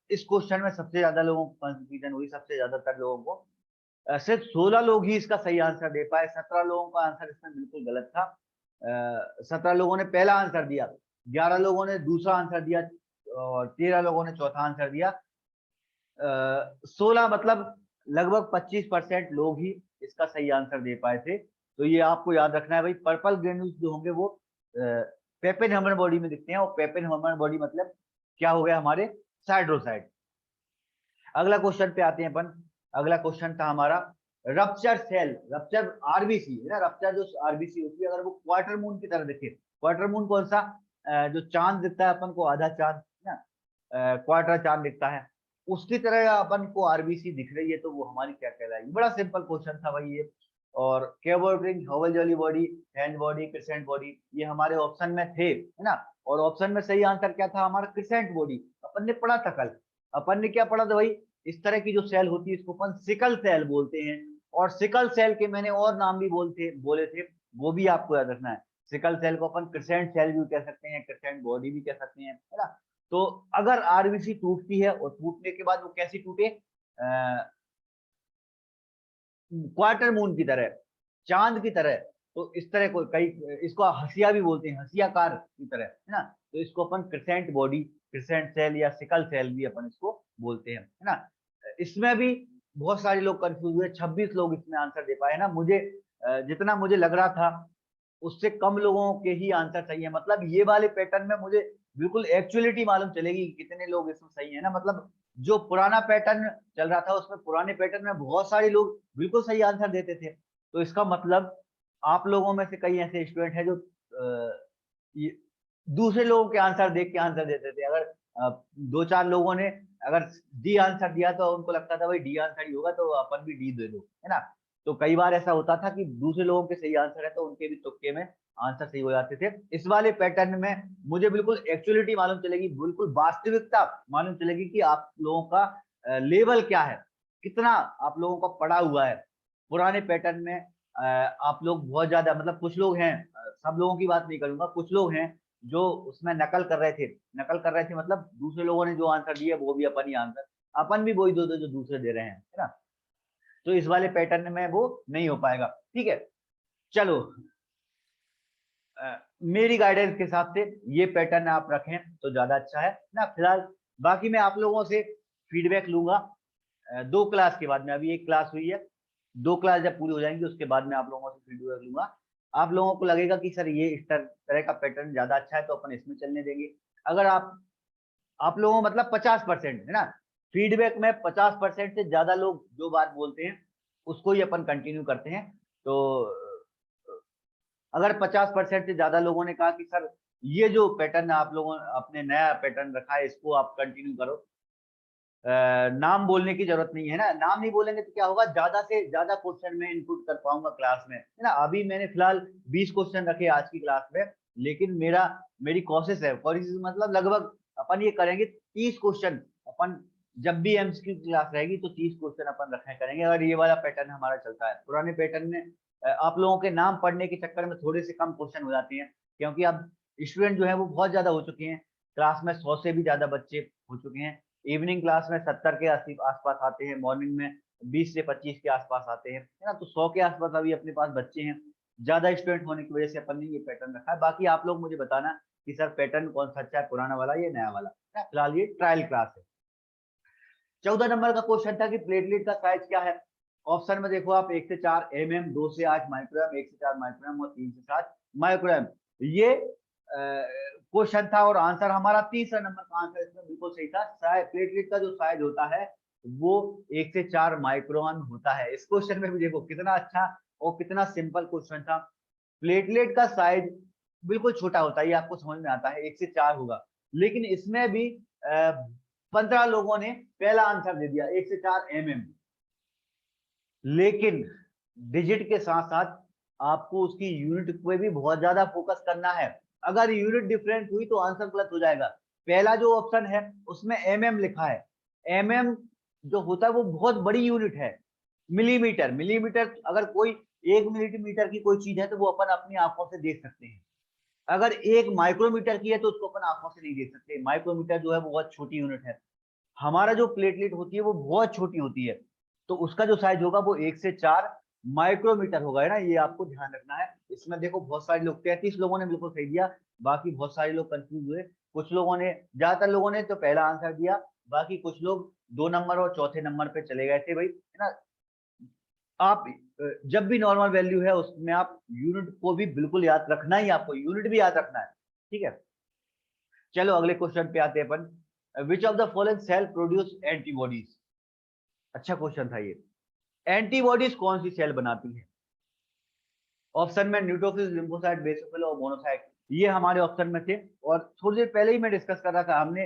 इस क्वेश्चन में सबसे ज्यादा लोगों को कंफ्यूजन हुई, सबसे ज्यादातर लोगों को। सिर्फ 16 लोग ही इसका सही आंसर दे पाए, 17 लोगों का आंसर इसमें बिल्कुल गलत था। 17 लोगों ने पहला आंसर दिया, 11 लोगों ने दूसरा आंसर दिया, और 13 लोगों ने चौथा आंसर दिया। 16 मतलब लगभग 25% लोग ही इसका सही आंसर दे पाए थे। तो ये आपको याद रखना है भाई, पर्पल ग्रेन्यूल्स जो होंगे वो पेपेनहाइमर बॉडी में दिखते हैं, और पेपेनहाइमर बॉडी मतलब क्या हो गया हमारे साइड्रोसाइट। अगला क्वेश्चन पे आते हैं अपन। अगला क्वेश्चन था हमारा रप्चर सेल, रप्चर आरबीसी है ना, रप्चर जो आरबीसी होती है अगर वो क्वार्टर मून की तरह दिखे। क्वार्टर मून कौन सा? जो चांद दिखता है अपन को, आधा चांद ना, क्वार्टर चांद दिखता है, उसकी तरह अपन को आरबीसी दिख रही है, तो वो हमारी क्या कहलाएगी? बड़ा सिंपल क्वेश्चन था भाई ये। और cable ring, हॉवेल jolly body, hand body, crescent body, ये हमारे ऑप्शन में थे, है ना। और ऑप्शन में सही आंसर क्या था हमारा? Crescent body. अपन ने पढ़ा था कल, अपन ने क्या पढ़ा था भाई? इस तरह की जो सेल होती है इसको अपन सिकल सेल बोलते हैं। और सिकल सेल के मैंने और नाम भी बोले थे, वो भी आपको याद रखना है। सिकल सेल को अपन क्रिसेंट सेल भी कह सकते हैं, क्रिसेंट बॉडी भी कह सकते हैं, है ना। तो अगर आरबीसी टूटती है और टूटने के बाद वो कैसी टूटे, क्वार्टर मून की तरह, चांद की तरह, तो इस तरह को कई, इसको हसिया भी बोलते हैं, हसियाकार की तरह, है ना। तो इसको अपन क्रिसेंट बॉडी, क्रिसेंट सेल या सिकल सेल भी अपन इसको बोलते हैं, है ना। इसमें भी बहुत सारे लोग कंफ्यूज हुए, 26 लोग इसमें आंसर दे पाए ना। मुझे जितना मुझे लग रहा था उससे कम लोगों के ही आंसर सही है। मतलब ये वाले पैटर्न में मुझे बिल्कुल एक्चुअलिटी मालूम चलेगी कि कितने लोग इसमें सही है ना। मतलब जो पुराना पैटर्न चल रहा था उसमें, पुराने पैटर्न में बहुत सारे लोग बिल्कुल सही आंसर देते थे। तो इसका मतलब आप लोगों में से कई ऐसे स्टूडेंट हैं जो दूसरे लोगों के आंसर देख के आंसर देते थे। अगर दो चार लोगों ने अगर डी आंसर दिया तो उनको लगता था भाई डी आंसर ही होगा तो अपन भी डी दे दो, है ना। तो कई बार ऐसा होता था कि दूसरे लोगों के सही आंसर है तो उनके भी तुक्के में आंसर सही हो जाते थे। इस वाले पैटर्न में मुझे बिल्कुल एक्चुअलिटी मालूम चलेगी, बिल्कुल वास्तविकता मालूम चलेगी कि आप लोगों का लेवल क्या है, कितना आप लोगों का पड़ा हुआ है। पुराने पैटर्न में आप लोग बहुत ज्यादा, मतलब कुछ लोग हैं, सब लोगों की बात नहीं करूंगा, कुछ लोग हैं जो उसमें नकल कर रहे थे। नकल कर रहे थे मतलब दूसरे लोगों ने जो आंसर दिया वो भी अपन ही आंसर, अपन भी वही दो दो जो दूसरे दे रहे हैं, है ना। तो इस वाले पैटर्न में वो नहीं हो पाएगा, ठीक है। चलो, मेरी गाइडेंस के हिसाब से ये पैटर्न आप रखें तो ज्यादा अच्छा है ना। फिलहाल बाकी मैं आप लोगों से फीडबैक लूंगा 2 क्लास के बाद में। अभी 1 क्लास हुई है, 2 क्लास जब पूरी हो जाएंगी उसके बाद मैं आप लोगों से फीडबैक लूंगा। आप लोगों को लगेगा कि सर ये इस तरह का पैटर्न ज्यादा अच्छा है तो अपन इसमें चलने देंगे। अगर आप लोगों मतलब 50% है ना, फीडबैक में 50% से ज्यादा लोग जो बात बोलते हैं उसको ही अपन कंटिन्यू करते हैं। तो अगर 50% से ज्यादा लोगों ने कहा कि सर ये जो पैटर्न आप लोगों अपने नया पैटर्न रखा है इसको आप कंटिन्यू करो, नाम बोलने की जरूरत नहीं है ना। नाम नहीं बोलेंगे तो क्या होगा, ज्यादा से ज्यादा क्वेश्चन में इनपुट कर पाऊंगा क्लास में, है ना। अभी मैंने फिलहाल 20 क्वेश्चन रखे आज की क्लास में, लेकिन मेरी कोशिश है, कोशिश मतलब लगभग अपन ये करेंगे 30 क्वेश्चन अपन, जब भी एमसीक्यू क्लास रहेगी तो 30 क्वेश्चन अपन रखने करेंगे। अगर ये वाला पैटर्न हमारा चलता है, पुराने पैटर्न में आप लोगों के नाम पढ़ने के चक्कर में थोड़े से कम क्वेश्चन हो जाते हैं, क्योंकि अब स्टूडेंट जो है वो बहुत ज्यादा हो चुके हैं। क्लास में 100 से भी ज्यादा बच्चे हो चुके हैं। इवनिंग क्लास में 70 के आसपास आते हैं, मॉर्निंग में 20 से 25 के आसपास आते हैं, है ना। तो 100 के आसपास अभी अपने पास बच्चे हैं। ज्यादा स्टूडेंट होने की वजह से अपन ने ये पैटर्न रखा है। बाकी आप लोग मुझे बताना कि सर पैटर्न कौन सा अच्छा है, पुराना वाला या नया वाला, है। फिलहाल ये ट्रायल क्लास है। 14 नंबर का क्वेश्चन था कि प्लेटलेट का साइज क्या है। ऑप्शन में देखो आप, 1 से 4 mm, 2 से 8 माइक्रोएम, 1 से 4 माइक्रोएम और 3 से 7 माइक्रोएम। ये क्वेश्चन था और आंसर हमारा तीसरा नंबर का आंसर इसमें बिल्कुल सही था। प्लेटलेट का जो साइज होता है वो 1 से 4 माइक्रोन होता है। इस क्वेश्चन में भी देखो कितना अच्छा और कितना सिंपल क्वेश्चन था। प्लेटलेट का साइज बिल्कुल छोटा होता है, ये आपको समझ में आता है, 1 से 4 होगा। लेकिन इसमें भी 15 लोगों ने पहला आंसर दे दिया 1 से 4 mm। लेकिन डिजिट के साथ साथ आपको उसकी यूनिट पे भी बहुत ज्यादा फोकस करना है। अगर यूनिट डिफरेंट हुई तो आंसर गलत हो जाएगा। पहला जो ऑप्शन है उसमें mm लिखा है, mm जो होता है वो बहुत बड़ी यूनिट है। मिलीमीटर, मिलीमीटर अगर कोई 1 मिलीमीटर की कोई चीज है तो वो अपन अपनी आंखों से देख सकते हैं। अगर 1 माइक्रोमीटर की है तो उसको अपन आंखों से नहीं देख सकते। माइक्रोमीटर जो है वो बहुत छोटी यूनिट है। हमारा जो प्लेटलेट होती है वो बहुत छोटी होती है, तो उसका जो साइज होगा वो 1 से 4 माइक्रोमीटर होगा, है ना। ये आपको ध्यान रखना है। इसमें देखो बहुत सारे लोग, 33 लोगों ने बिल्कुल सही दिया, बाकी बहुत सारे लोग कंफ्यूज हुए। कुछ लोगों ने, ज्यादातर लोगों ने तो पहला आंसर दिया, बाकी कुछ लोग 2 नंबर और चौथे नंबर पे चले गए थे भाई, है ना। आप जब भी नॉर्मल वैल्यू है उसमें आप यूनिट को भी बिल्कुल याद रखना ही, आपको यूनिट भी याद रखना है, ठीक है। चलो अगले क्वेश्चन पे आते हैं अपन। Which of the following cell produce antibodies. अच्छा क्वेश्चन था ये। एंटीबॉडीज कौन सी सेल बनाती है। ऑप्शन में न्यूट्रोफिल्स, लिम्फोसाइट, बेसोफिल और मोनोसाइट, ये हमारे ऑप्शन में थे। और थोड़ी देर पहले ही मैं डिस्कस कर रहा था, हमने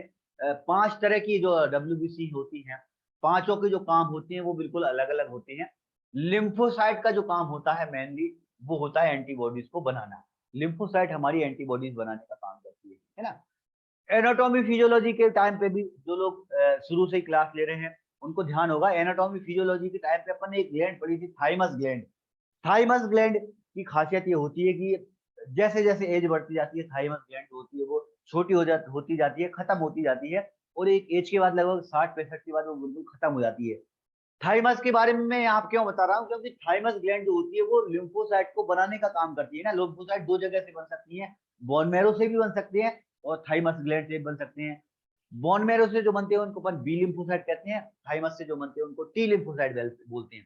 5 तरह की जो डब्ल्यूबीसी होती हैं, पांचों के जो काम होते हैं वो बिल्कुल अलग अलग होते हैं। लिम्फोसाइट का जो काम होता है मेनली वो होता है एंटीबॉडीज को बनाना। लिम्फोसाइट हमारी एंटीबॉडीज बनाने का काम करती है ना। एनाटॉमी फिजियोलॉजी के टाइम पे भी जो लोग शुरू से ही क्लास ले रहे हैं उनको ध्यान होगा, एनाटॉमी फिजियोलॉजी के टाइम पे अपन ने एक ग्लैंड पढ़ी थी, थाइमस ग्लैंड। थाइमस ग्लैंड की खासियत ये होती है कि जैसे जैसे एज बढ़ती जाती है, थाइमस ग्लैंड होती है वो छोटी होती जाती है, खत्म होती जाती है, और एक एज के बाद लगभग 60-65 के बाद वो बिल्कुल खत्म हो जाती है। थाइमस के बारे में मैं यहाँ क्यों बता रहा हूँ, क्योंकि थाइमस ग्लैंड जो होती है वो लिम्फोसाइट को बनाने का काम करती है ना। लिम्फोसाइट दो जगह से बन सकती है, बोन मैरो से भी बन सकते हैं और थाइमस ग्लैंड से भी बन सकते हैं। बोन मैरो से जो बनते हैं उनको अपन बी लिम्फोसाइट कहते हैं, थाइमस से जो बनते हैं उनको टी लिम्फोसाइट बोलते हैं।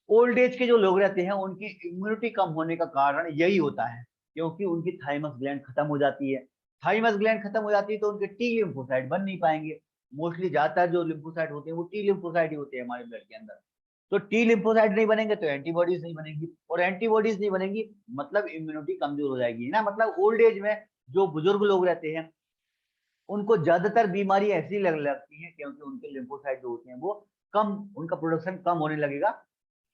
ओल्ड एज के जो लोग रहते हैं उनकी इम्यूनिटी कम होने का कारण यही होता है, क्योंकि उनकी थाइमस ग्लैंड खत्म हो जाती है। थाइमस ग्लैंड खत्म हो जाती है तो उनके टी लिम्फोसाइट बन नहीं पाएंगे। मोस्टली ज्यादातर जो लिम्फोसाइट होते हैं वो टी लिम्फोसाइट ही होते हैं हमारे ब्लड के अंदर। तो टी लिम्फोसाइट नहीं बनेंगे तो एंटीबॉडीज नहीं बनेगी, और एंटीबॉडीज नहीं बनेगी मतलब इम्यूनिटी कमजोर हो जाएगी ना। मतलब ओल्ड एज में जो बुजुर्ग लोग रहते हैं उनको ज्यादातर बीमारी ऐसी लगती है क्योंकि उनके लिम्फोसाइट जो होते हैं वो कम, उनका प्रोडक्शन कम होने लगेगा।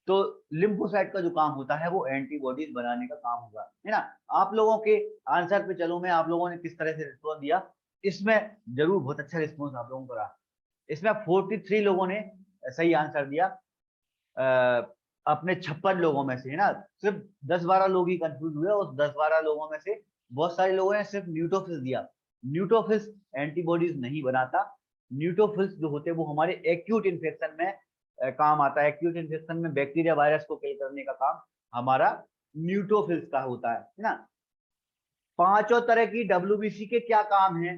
तो लिम्फोसाइट का जो काम होता है वो एंटीबॉडीज बनाने का काम होगा, है ना। आप लोगों के आंसर पे चलो मैं, आप लोगों ने किस तरह से रिस्पॉन्स दिया, इसमें जरूर बहुत अच्छा रिस्पॉन्स आप लोगों को रहा। इसमें 43 लोगों ने सही आंसर दिया अपने 56 लोगों में से, है ना। सिर्फ 10-12 लोग ही कंफ्यूज हुए, उस 10-12 लोगों में से बहुत सारे लोगों ने सिर्फ न्यूट्रोफिल्स दिया। न्यूट्रोफिल्स एंटीबॉडीज नहीं बनाता। न्यूट्रोफिल्स जो होते हैं वो हमारे एक्यूट इन्फेक्शन में काम आता है। एक्यूट इन्फेक्शन में बैक्टीरिया वायरस को किल करने का काम हमारा न्यूट्रोफिल्स का होता है ना। पांचों तरह की डब्ल्यूबीसी के क्या काम है,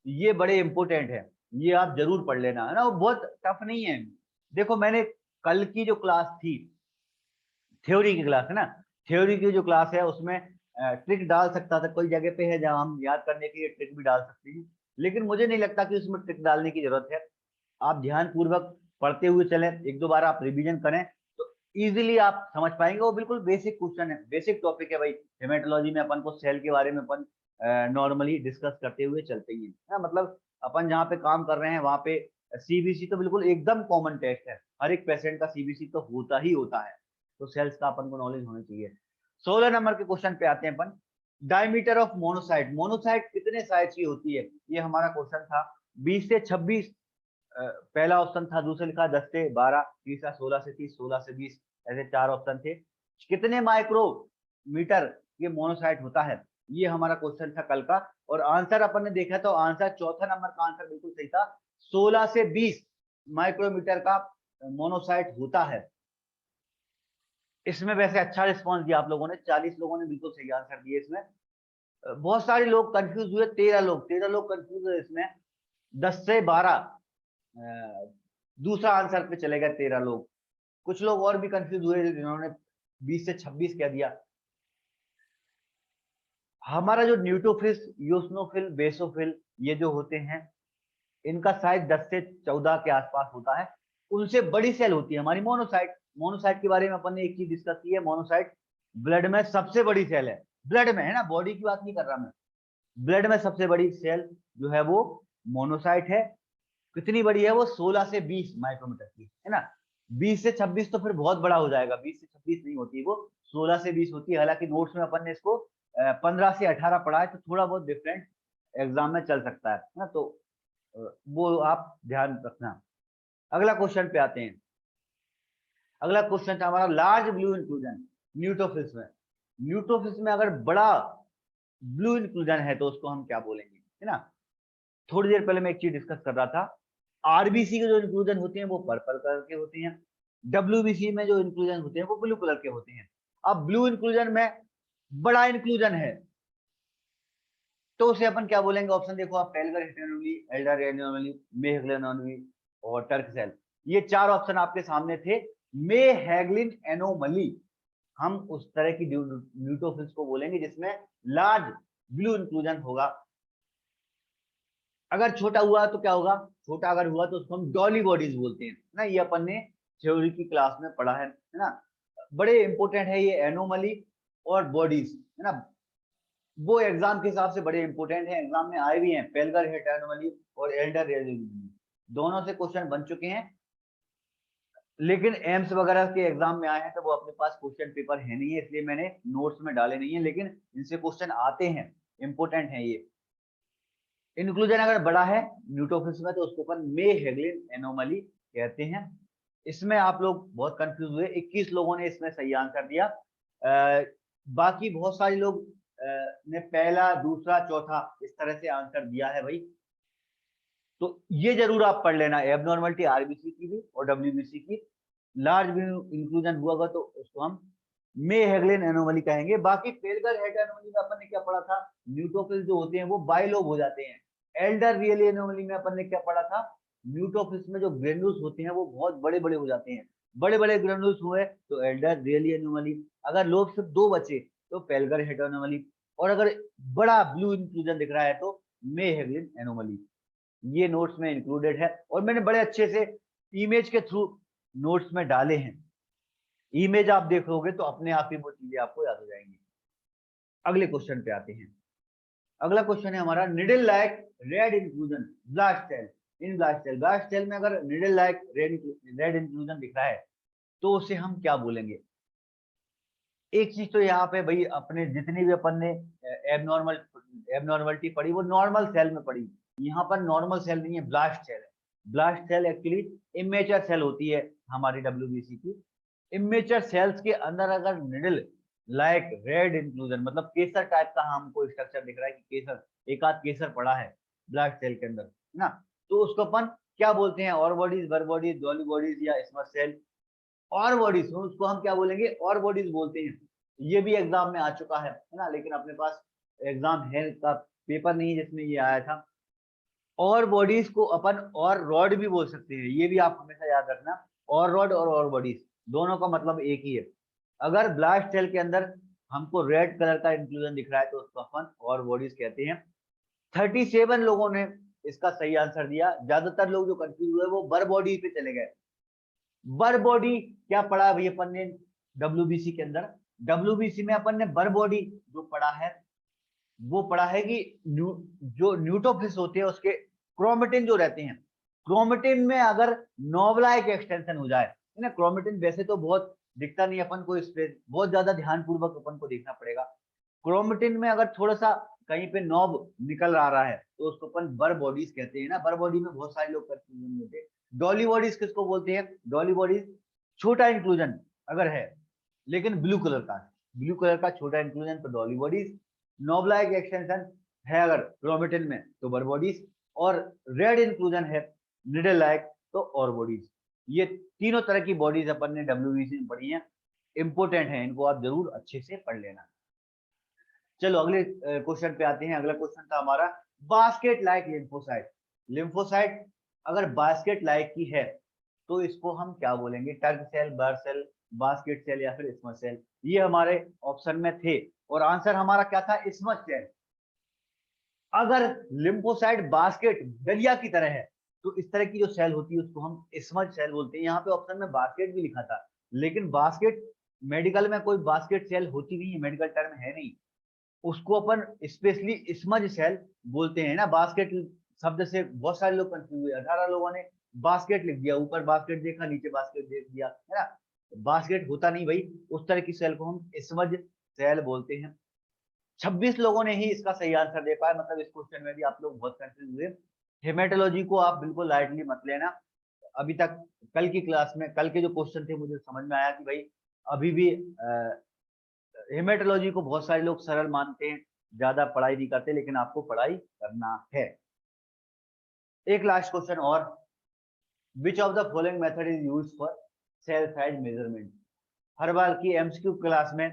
ये बड़े इंपॉर्टेंट है, ये आप जरूर पढ़ लेना, है ना। वो बहुत टफ नहीं है। देखो मैंने कल की जो क्लास थी, थ्योरी की क्लास है ना, थ्योरी की जो क्लास है उसमें ट्रिक डाल सकता था, कोई जगह पे है जहां हम याद करने के लिए ट्रिक भी डाल सकते हैं, लेकिन मुझे नहीं लगता कि उसमें ट्रिक डालने की जरूरत है। आप ध्यान पूर्वक पढ़ते हुए चलें, एक दो बार आप रिवीजन करें तो इजीली आप समझ पाएंगे। वो बिल्कुल बेसिक क्वेश्चन है, बेसिक टॉपिक है भाई। हेमेटोलॉजी में अपन को सेल के बारे में अपन नॉर्मली डिस्कस करते हुए चलते ही है, मतलब अपन जहाँ पे काम कर रहे हैं वहां पे सीबीसी तो बिल्कुल एकदम कॉमन टेस्ट है, हर एक पेशेंट का सीबीसी तो होता ही होता है। तो सेल्स का अपन को नॉलेज होना चाहिए। 16 नंबर के क्वेश्चन पे आते हैं अपन। डायमीटर ऑफ मोनोसाइट, मोनोसाइट कितने साइज की होती है, ये हमारा क्वेश्चन था। 20 से 26 पहला ऑप्शन था, दूसरा लिखा 10 से 12, तीसरा 16 से 30, 16 से 20, ऐसे चार ऑप्शन थे। कितने माइक्रोमीटर ये मोनोसाइट होता है, ये हमारा क्वेश्चन था कल का। और आंसर अपन ने देखा तो आंसर चौथा नंबर का आंसर बिल्कुल सही था, 16 से 20 माइक्रोमीटर का मोनोसाइट होता है। इसमें वैसे अच्छा रिस्पॉन्स दिया आप लोगों ने, 40 लोगों ने बिल्कुल सही आंसर दिए इसमें। बहुत सारे लोग कंफ्यूज हुए, 13 लोग कंफ्यूज हुए इसमें। 10 से 12 दूसरा आंसर पे चले गए 13 लोग। कुछ लोग और भी कंफ्यूज हुए जिन्होंने 20 से 26 कह दिया। हमारा जो न्यूट्रोफिल्स, यूस्नोफिल, बेसोफिल, ये जो होते हैं इनका साइज 10 से 14 के आसपास होता है। उनसे बड़ी सेल होती है हमारी मोनोसाइट। मोनोसाइट के बारे में अपन ने एक चीज डिस्कस की है, मोनोसाइट ब्लड में सबसे बड़ी सेल है, ब्लड में, है ना, बॉडी की बात नहीं कर रहा मैं। ब्लड में सबसे बड़ी सेल जो है वो मोनोसाइट है। कितनी बड़ी है वो, 16 से 20 माइक्रोमीटर की, है ना। 20 से 26 तो फिर बहुत बड़ा हो जाएगा, 20 से 26 नहीं होती वो, 16 से 20 होती है। हालांकि नोट्स में अपन ने इसको 15 से 18 पढ़ा है, तो थोड़ा बहुत डिफरेंट एग्जाम में चल सकता है ना। तो वो आप ध्यान रखना। अगला क्वेश्चन पे आते हैं। अगला क्वेश्चन था हमारा लार्ज ब्लू इंक्लूजन न्यूट्रोफिल्स में। न्यूट्रोफिल्स में अगर बड़ा ब्लू इंक्लूजन है तो उसको हम क्या बोलेंगे, है ना। थोड़ी देर पहले मैं एक चीज डिस्कस कर रहा था, आरबीसी के जो इंक्लूजन होते हैं वो पर्पल कलर के होते हैं, डब्ल्यूबीसी में जो इंक्लूजन होते हैं वो ब्लू कलर के होते हैं। अब ब्लू इंक्लूजन में बड़ा इंक्लूजन है तो उसे अपन क्या बोलेंगे, ऑप्शन देखो आप, पेल्गर हिटेनोमली, एल्डर एनोमली, मेहगलिन एनोमली और टर्क सेल। ये चार ऑप्शन आपके सामने थे। मेहगलिन एनोमली हम उस तरह की न्यूट्रोफिल्स को बोलेंगे जिसमें लार्ज ब्लू इंक्लूजन होगा। अगर छोटा हुआ तो क्या होगा, छोटा अगर हुआ तो उसको हम डॉली बॉडीज बोलते हैं ना। ये अपन ने थ्योरी की क्लास में पढ़ा है ना। बड़े इंपॉर्टेंट है ये एनोमली और बॉडीज, है ना। वो एग्जाम के हिसाब से बड़े इंपॉर्टेंट है, एग्जाम में आए भी हैं, पेल्गर हिट एनोमली और एल्डर दोनों से क्वेश्चन बन चुके हैं। लेकिन एम्स वगैरह के एग्जाम में आए हैं तो वो अपने पास क्वेश्चन पेपर है नहीं है, इसलिए मैंने नोट्स में डाले नहीं है, लेकिन इनसे क्वेश्चन आते हैं, इंपॉर्टेंट है ये। इंक्लूजन अगर बड़ा है न्यूट्रोफिल्स में तो उसको अपन मे हेगलिन एनोमली कहते हैं। इसमें आप लोग बहुत कंफ्यूज हुए, 21 लोगों ने इसमें सही आंसर दिया। बाकी बहुत सारे लोग ने पहला, दूसरा, चौथा इस तरह से आंसर दिया है भाई। तो ये जरूर आप पढ़ लेना, एबनॉर्मलिटी आरबीसी की भी और डब्ल्यूबीसी की। लार्ज इंक्लूजन हुआ तो उसको हम मे हेगलिन एनोमली कहेंगे। बाकी फेल्गर हेड एनोमली में अपन ने क्या पढ़ा था, न्यूट्रोफिल जो होते हैं वो बाइलोब हो जाते हैं। एल्डर रियली एनोमली में अपन ने क्या पढ़ा था, न्यूट्रोफिल्स में जो ग्रेन्यूल्स होते हैं वो बहुत बड़े बड़े हो जाते हैं। बड़े बड़े ग्रेन्यूल्स हुए तो एल्डर रियली एनोमली। अगर लोग सिर्फ दो बचे तो फेल्गर हेड एनोमली। और अगर बड़ा ब्लू इंक्लूजन दिख रहा है तो मे हेगलिन एनोमली। ये नोट्स में इंक्लूडेड है और मैंने बड़े अच्छे से इमेज के थ्रू नोट्स में डाले हैं। इमेज आप देखोगे तो अपने आप ही वो चीजें आपको याद हो जाएंगी। अगले क्वेश्चन पे आते हैं। अगला क्वेश्चन है हमारा, needle like red inclusion blast cell in blast cell. Blast cell में अगर निडल लाइक रेड इंक्लूजन दिख रहा है तो उसे हम क्या बोलेंगे। एक चीज तो यहाँ पे भाई, अपने जितनी भी अपन ने एबनॉर्मलिटी पढ़ी वो नॉर्मल सेल में पढ़ी। यहाँ पर नॉर्मल सेल नहीं है, ब्लास्ट सेल है। Blast cell actually immature cell होती है हमारी डब्ल्यूबीसी की। इमेचर सेल्स के अंदर अगर निडल लाइक रेड इंक्लूजन मतलब केसर टाइप का हमको स्ट्रक्चर दिख रहा है कि केसर, एक आध केसर पड़ा है ब्लास्ट सेल के अंदर, है ना, तो उसको अपन क्या बोलते हैं, और बॉडीज, बर बॉडीज, डॉली बॉडीज या स्मॉल सेल और बॉडीज, उसको हम क्या बोलेंगे, और बॉडीज बोलते हैं। ये भी एग्जाम में आ चुका है ना, लेकिन अपने पास एग्जाम है का पेपर नहीं है जिसमें ये आया था। और बॉडीज को अपन और रॉड भी बोल सकते हैं, ये भी आप हमेशा याद रखना। और रॉड और बॉडीज दोनों का मतलब एक ही है। अगर ब्लास्ट सेल के अंदर हमको रेड कलर का इंक्लूजन दिख रहा है तो उसको अपन और बॉडीज कहते हैं। 37 लोगों ने इसका सही आंसर दिया। ज्यादातर लोग जो कंफ्यूज हुए वो बर बॉडी पे चले गए। बर बॉडी क्या पढ़ा है भाई अपन ने डब्ल्यूबीसी के अंदर, डब्ल्यूबीसी में अपन ने बर बॉडी जो पढ़ा है वो पढ़ा है कि जो न्यूट्रोफिल्स होते हैं उसके क्रोमेटिन जो रहते हैं, क्रोमेटिन में अगर नोवलाइक एक्सटेंशन हो जाए, है ना, क्रोमेटिन वैसे तो बहुत दिखता नहीं अपन को, इस पे बहुत ज्यादा ध्यान पूर्वक अपन को देखना पड़ेगा। क्रोमेटिन में अगर थोड़ा सा कहीं पे नॉब निकल आ रहा है तो उसको अपन बर बॉडीज कहते हैं ना। बर बॉडी में बहुत सारे लोग कंफ्यूजन होते हैं। डॉली बॉडीज किसको बोलते हैं, डॉली बॉडीज छोटा इंक्लूजन अगर है लेकिन ब्लू कलर का, ब्लू कलर का छोटा इंक्लूजन तो डॉली बॉडीज। नोबलाइक एक्सटेंशन है अगर क्रोमेटिन में तो बर बॉडीज, और रेड इंक्लूजन है निडल लाइक तो और बॉडीज। ये तीनों तरह की बॉडीज अपन ने डब्ल्यूबीसी में पढ़ी हैं, इंपोर्टेंट है, इनको आप जरूर अच्छे से पढ़ लेना। चलो अगले क्वेश्चन पे आते हैं। अगला क्वेश्चन था हमारा, बास्केट लाइक लिम्फोसाइट। लिम्फोसाइट अगर बास्केट लाइक की है तो इसको हम क्या बोलेंगे, टर्क सेल, बर सेल, बास्केट सेल या फिर स्मच सेल। ये हमारे ऑप्शन में थे और आंसर हमारा क्या था, स्मच सेल। अगर लिम्फोसाइट बास्केट दलिया की तरह है तो इस तरह की जो सेल होती है उसको हम स्मच सेल बोलते हैं। यहाँ पे ऑप्शन में बास्केट भी लिखा था लेकिन बास्केट मेडिकल में कोई बास्केट सेल होती नहीं है, मेडिकल टर्म है नहीं, उसको अपन स्पेशली स्मज सेल बोलते हैं ना। बास्केट शब्द से बहुत सारे लोग कंफ्यूज हुए, 18 लोगों ने बास्केट लिख दिया, ऊपर बास्केट देखा नीचे बास्केट देख दिया, है ना, बास्केट होता नहीं भाई, उस तरह की सेल को हम स्मज सेल बोलते हैं। 26 लोगों ने ही इसका सही आंसर दे पाया, मतलब इस क्वेश्चन में भी आप लोग बहुत कंफ्यूज हुए। हेमेटोलॉजी को आप बिल्कुल लाइटली मत लेना। अभी तक कल की क्लास में कल के जो क्वेश्चन थे मुझे समझ में आया कि भाई अभी भी हेमेटोलॉजी को बहुत सारे लोग सरल मानते हैं, ज्यादा पढ़ाई नहीं करते, लेकिन आपको पढ़ाई करना है। एक लास्ट क्वेश्चन और, which of the following method is used for cell size measurement. हर बार की एमसीक्यू क्लास में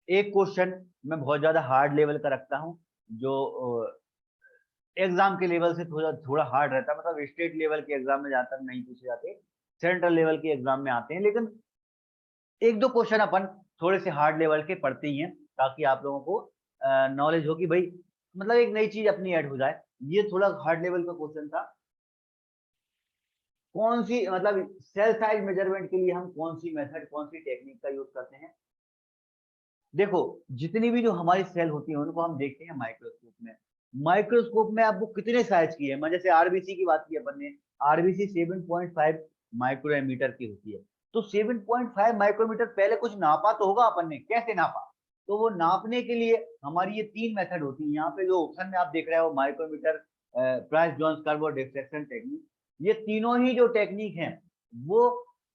एक क्वेश्चन मैं बहुत ज्यादा हार्ड लेवल का रखता हूं, जो एग्जाम के लेवल से थोड़ा थोड़ा हार्ड रहता है, मतलब स्टेट लेवल के एग्जाम में ज्यादातर नहीं पूछे जाते, सेंट्रल लेवल के एग्जाम में आते हैं, लेकिन एक दो क्वेश्चन अपन थोड़े से हार्ड लेवल के पढ़ते ही हैं ताकि आप लोगों को नॉलेज हो कि भाई मतलब एक नई चीज अपनी ऐड हो जाए। ये थोड़ा हार्ड लेवल का क्वेश्चन था, कौन सी मतलब सेल साइज मेजरमेंट के लिए हम कौन सी मेथड, कौन सी टेक्निक का यूज करते हैं। देखो जितनी भी जो हमारी सेल होती है उनको हम देखते हैं माइक्रोस्कोप में। माइक्रोस्कोप में आप वो कितने साइज की है, मैं जैसे आरबीसी की बात की अपन ने, आरबीसी 7.5 माइक्रोमीटर की होती है। तो 7.5 माइक्रोमीटर पहले कुछ नापा तो होगा अपन ने, कैसे नापा, तो वो नापने के लिए हमारी ये तीन मेथड होती है। यहाँ पे जो ऑप्शन में आप देख रहे हो माइक्रोमीटर, प्राइस जोन्स कर्व और डिफ्रेक्शन टेक्निक, ये तीनों ही जो टेक्निक हैं वो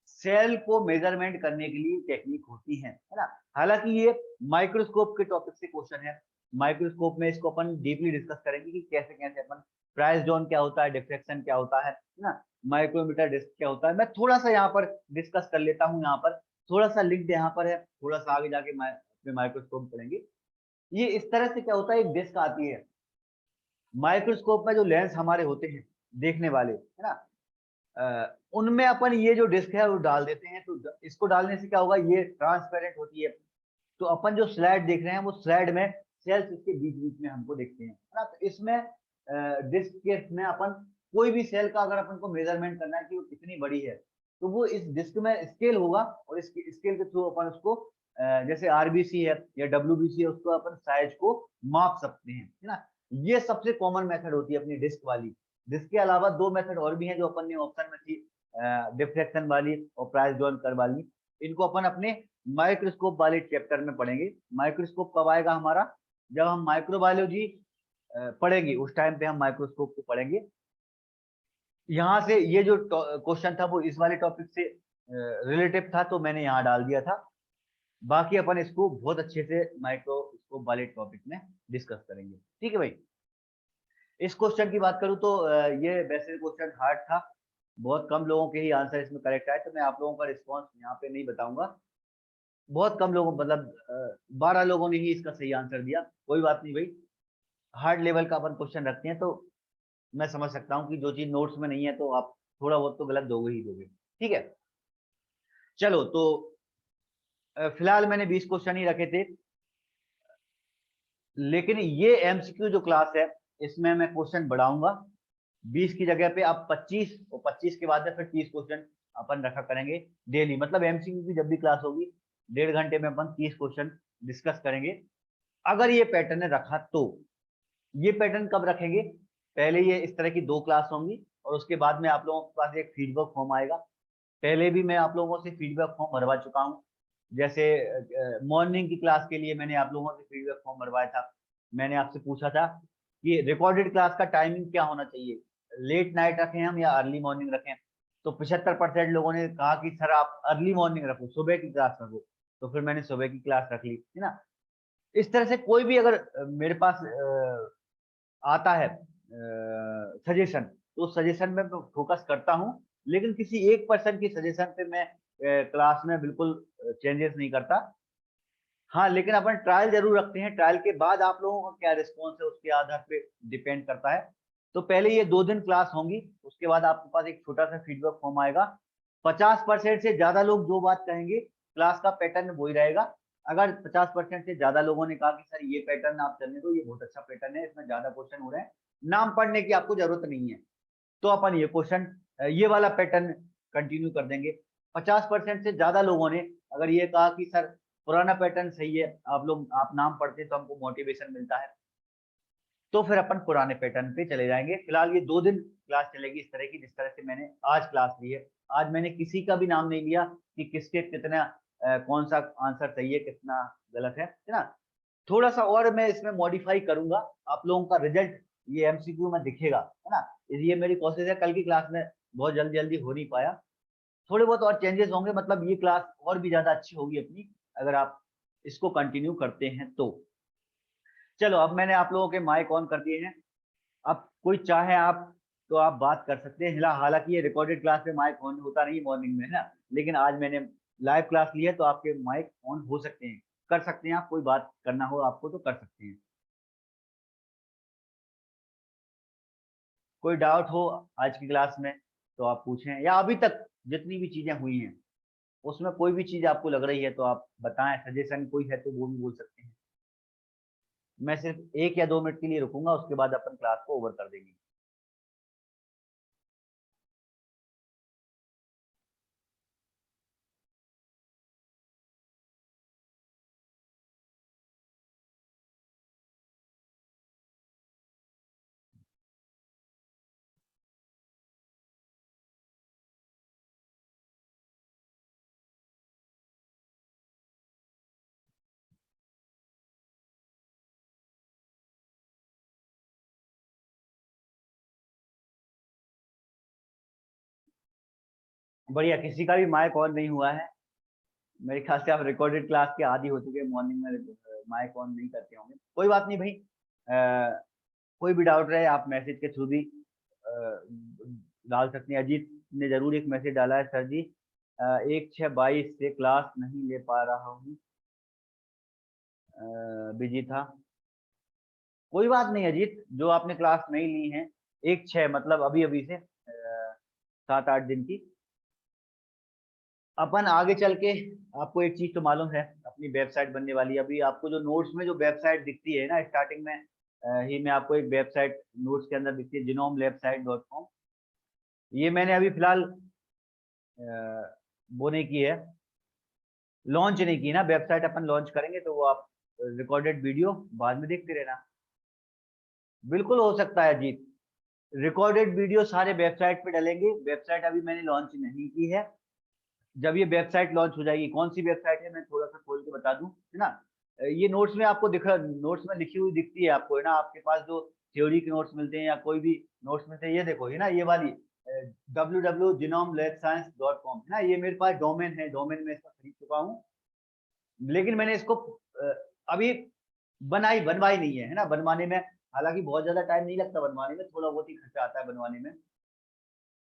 सेल को मेजरमेंट करने के लिए टेक्निक होती है ना। हालांकि ये माइक्रोस्कोप के टॉपिक से क्वेश्चन है, माइक्रोस्कोप में इसको अपन डीपली डिस्कस करेंगे कि कैसे कैसे अपन प्राइस जोन क्या होता है, डिफ्रेक्शन क्या होता है ना, माइक्रोमीटर डिस्क क्या होता है। मैं थोड़ा सा यहाँ पर डिस्कस कर लेता हूँ, यहाँ पर थोड़ा सा लिंक यहाँ पर है, थोड़ा सा आगे जाके माइक्रोस्कोप पढ़ेंगे। ये इस तरह से क्या होता है, एक डिस्क आती है, माइक्रोस्कोप में जो लेंस हमारे होते हैं देखने वाले है ना, उनमें अपन ये जो डिस्क है वो डाल देते हैं। तो इसको डालने से क्या होगा, ये ट्रांसपेरेंट होती है। तो अपन जो स्लाइड देख रहे हैं वो स्लाइड में सेल्स इसके बीच बीच में हमको दिखते हैं है ना। तो इसमें डिस्क के में अपन कोई भी सेल का अगर अपन को मेजरमेंट करना है कि वो कितनी बड़ी है, तो वो इस डिस्क में स्केल होगा, और इस स्केल के थ्रू अपन उसको जैसे आरबीसी है या डब्ल्यूबीसी है, उसको अपन साइज को माप सकते हैं है ना। ये सबसे कॉमन मेथड होती है अपनी डिस्क वाली। डिस्क के अलावा दो मेथड और भी हैं जो अपन ने ऑप्शन में थी, डिफ्लेक्शन वाली और प्राइस जोन कर्व वाली। इनको अपन अपने माइक्रोस्कोप वाले चैप्टर में पढ़ेंगे। माइक्रोस्कोप कब आएगा हमारा, जब हम माइक्रोबायोलॉजी पढ़ेंगे उस टाइम पे हम माइक्रोस्कोप को पढ़ेंगे। यहाँ से ये जो क्वेश्चन था वो इस वाले टॉपिक से रिलेटिव था, तो मैंने यहाँ डाल दिया था। बाकी अपन इसको बहुत अच्छे से माइक्रोस्कोप वाले टॉपिक में डिस्कस करेंगे, ठीक है भाई। इस क्वेश्चन की बात करूं तो ये वैसे क्वेश्चन हार्ड था, बहुत कम लोगों के ही आंसर इसमें करेक्ट आए, तो मैं आप लोगों का रिस्पॉन्स यहाँ पे नहीं बताऊंगा। बहुत कम लोगों, मतलब 12 लोगों ने ही इसका सही आंसर दिया। कोई बात नहीं भाई, हार्ड लेवल का अपन क्वेश्चन रखते हैं, तो मैं समझ सकता हूँ कि जो चीज नोट्स में नहीं है तो आप थोड़ा बहुत तो गलत दोगे ही दोगे, ठीक है। चलो तो फिलहाल मैंने 20 क्वेश्चन ही रखे थे, लेकिन ये एमसीक्यू जो क्लास है इसमें मैं क्वेश्चन बढ़ाऊंगा। 20 की जगह पे आप 25, और 25 के बाद में फिर 30 क्वेश्चन अपन रखा करेंगे डेली। मतलब एमसीक्यू की जब भी क्लास होगी 1.5 घंटे में अपन 30 क्वेश्चन डिस्कस करेंगे, अगर ये पैटर्न रखा तो। ये पैटर्न कब रखेंगे, पहले ये इस तरह की 2 क्लास होंगी और उसके बाद में आप लोगों के पास एक फीडबैक फॉर्म आएगा। पहले भी मैं आप लोगों से फीडबैक फॉर्म भरवा चुका हूँ। जैसे मॉर्निंग की क्लास के लिए मैंने आप लोगों से फीडबैक फॉर्म भरवाया था। मैंने आपसे पूछा था कि रिकॉर्डेड क्लास का टाइमिंग क्या होना चाहिए, लेट नाइट रखें हम या अर्ली मॉर्निंग रखें। तो 75% लोगों ने कहा कि सर आप अर्ली मॉर्निंग रखो, सुबह की क्लास रखो। तो फिर मैंने सुबह की क्लास रख ली है ना। इस तरह से कोई भी अगर मेरे पास आता है सजेशन, तो सजेशन में फोकस करता हूँ, लेकिन किसी एक पर्सन की सजेशन पे मैं क्लास में बिल्कुल चेंजेस नहीं करता। हाँ, लेकिन अपन ट्रायल जरूर रखते हैं, ट्रायल के बाद आप लोगों का क्या रिस्पॉन्स है उसके आधार पे डिपेंड करता है। तो पहले ये 2 दिन क्लास होंगी, उसके बाद आपके पास एक छोटा सा फीडबैक फॉर्म आएगा। 50% से ज्यादा लोग जो बात कहेंगे क्लास का पैटर्न वही रहेगा। अगर 50% से ज्यादा लोगों ने कहा कि सर ये पैटर्न आप चलने दो, ये बहुत अच्छा पैटर्न है, इसमें ज्यादा क्वेश्चन हो रहे हैं, नाम पढ़ने की आपको जरूरत नहीं है, तो अपन ये क्वेश्चन ये वाला पैटर्न कंटिन्यू कर देंगे। 50% से ज्यादा लोगों ने अगर ये कहा कि सर पुराना पैटर्न सही है, आप लोग आप नाम पढ़ते तो हमको मोटिवेशन मिलता है, तो फिर अपन पुराने पैटर्न पे चले जाएंगे। फिलहाल ये 2 दिन क्लास चलेगी इस तरह की, जिस तरह से मैंने आज क्लास ली है। आज मैंने किसी का भी नाम नहीं लिया कि किसके कितना कौन सा आंसर सही है कितना गलत है ना। थोड़ा सा और मैं इसमें मॉडिफाई करूंगा, आप लोगों का रिजल्ट ये एमसीक्यू में दिखेगा है ना। ये मेरी कोशिश है, कल की क्लास में बहुत जल्दी जल्दी हो नहीं पाया, थोड़े बहुत और चेंजेस होंगे, मतलब ये क्लास और भी ज्यादा अच्छी होगी अपनी अगर आप इसको कंटिन्यू करते हैं तो। चलो अब मैंने आप लोगों के माइक ऑन कर दिए हैं, अब कोई चाहे आप तो आप बात कर सकते हैं। हालांकि ये रिकॉर्डेड क्लास में माइक ऑन होता नहीं मॉर्निंग में है ना, लेकिन आज मैंने लाइव क्लास ली है तो आपके माइक ऑन हो सकते हैं, कर सकते हैं आप, कोई बात करना हो आपको तो कर सकते हैं। कोई डाउट हो आज की क्लास में तो आप पूछें, या अभी तक जितनी भी चीजें हुई हैं उसमें कोई भी चीज आपको लग रही है तो आप बताएं, सजेशन कोई है तो वो भी बोल सकते हैं। मैं सिर्फ 1 या 2 मिनट के लिए रुकूंगा, उसके बाद अपन क्लास को ओवर कर देंगे। बढ़िया, किसी का भी माइक ऑन नहीं हुआ है। मेरे ख्याल से आप रिकॉर्डेड क्लास के आदी हो चुके हैं, मॉर्निंग में माइक ऑन नहीं करते होंगे। कोई बात नहीं भाई, कोई भी डाउट रहे आप मैसेज के थ्रू भी डाल सकते हैं। अजीत ने जरूर एक मैसेज डाला है, सर जी 1/6/22 से क्लास नहीं ले पा रहा हूँ, बिजी था। कोई बात नहीं अजीत, जो आपने क्लास नहीं ली है 1/6 मतलब अभी अभी से 7-8 दिन की। अपन आगे चल के, आपको एक चीज तो मालूम है, अपनी वेबसाइट बनने वाली है। अभी आपको जो नोट्स में जो वेबसाइट दिखती है ना, स्टार्टिंग में ही में आपको एक वेबसाइट नोट्स के अंदर दिखती है, genomelabsite.com। ये मैंने अभी फिलहाल वो नहीं की है, लॉन्च नहीं की ना। वेबसाइट अपन लॉन्च करेंगे तो वो आप रिकॉर्डेड वीडियो बाद में देखते रहना। बिल्कुल हो सकता है अजीत, रिकॉर्डेड वीडियो सारे वेबसाइट पे डलेंगे। वेबसाइट अभी मैंने लॉन्च नहीं की है। जब ये वेबसाइट लॉन्च हो जाएगी, कौन सी वेबसाइट है मैं थोड़ा सा खोल के बता दूं, है ना। ये नोट्स में आपको नोट्स में लिखी हुई दिखती है आपको, है ना। आपके पास जो थ्योरी के नोट्स मिलते हैं या कोई भी नोट्स मिलते हैं, ये देखो, है ना, ये वाली www.genomelabscience.com, है ना। ये मेरे पास डोमेन है, डोमेन में इसका खरीद चुका हूँ, लेकिन मैंने इसको अभी बनवाई नहीं है ना। बनवाने में हालांकि बहुत ज्यादा टाइम नहीं लगता, बनवाने में थोड़ा बहुत ही खर्चा आता है बनवाने में।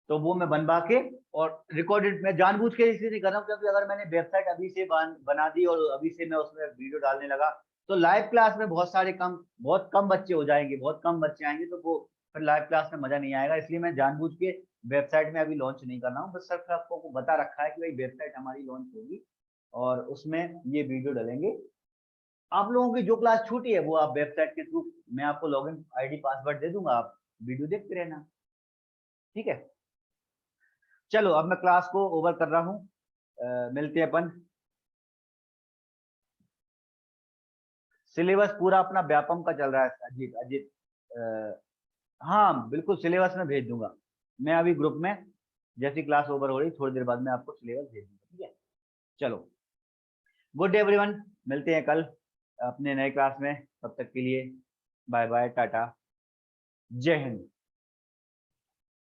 तो वो मैं बनवा के, और रिकॉर्डेड मैं जानबूझ के इसलिए नहीं कर रहा हूँ क्योंकि अगर मैंने वेबसाइट अभी से बना दी और अभी से मैं उसमें वीडियो डालने लगा, तो लाइव क्लास में बहुत कम बच्चे हो जाएंगे, बहुत कम बच्चे आएंगे, तो वो फिर लाइव क्लास में मजा नहीं आएगा। इसलिए मैं जानबूझ के वेबसाइट में अभी लॉन्च नहीं कर रहा हूँ। बस सिर्फ आपको बता रखा है कि भाई वेबसाइट हमारी लॉन्च होगी और उसमें ये वीडियो डलेंगे। आप लोगों की जो क्लास छूटी है वो आप वेबसाइट के थ्रू, मैं आपको लॉगिन आईडी पासवर्ड दे दूंगा, आप वीडियो देखते रहना, ठीक है। चलो अब मैं क्लास को ओवर कर रहा हूँ, मिलते हैं अपन। सिलेबस पूरा अपना व्यापम का चल रहा है अजीत, हाँ बिल्कुल, सिलेबस में भेज दूंगा मैं अभी ग्रुप में। जैसी क्लास ओवर हो रही थोड़ी देर बाद में आपको सिलेबस भेज दूंगा, ठीक है। चलो, गुड डे एवरीवन, मिलते हैं कल अपने नए क्लास में। तब तक के लिए बाय बाय, टाटा, जय हिंद।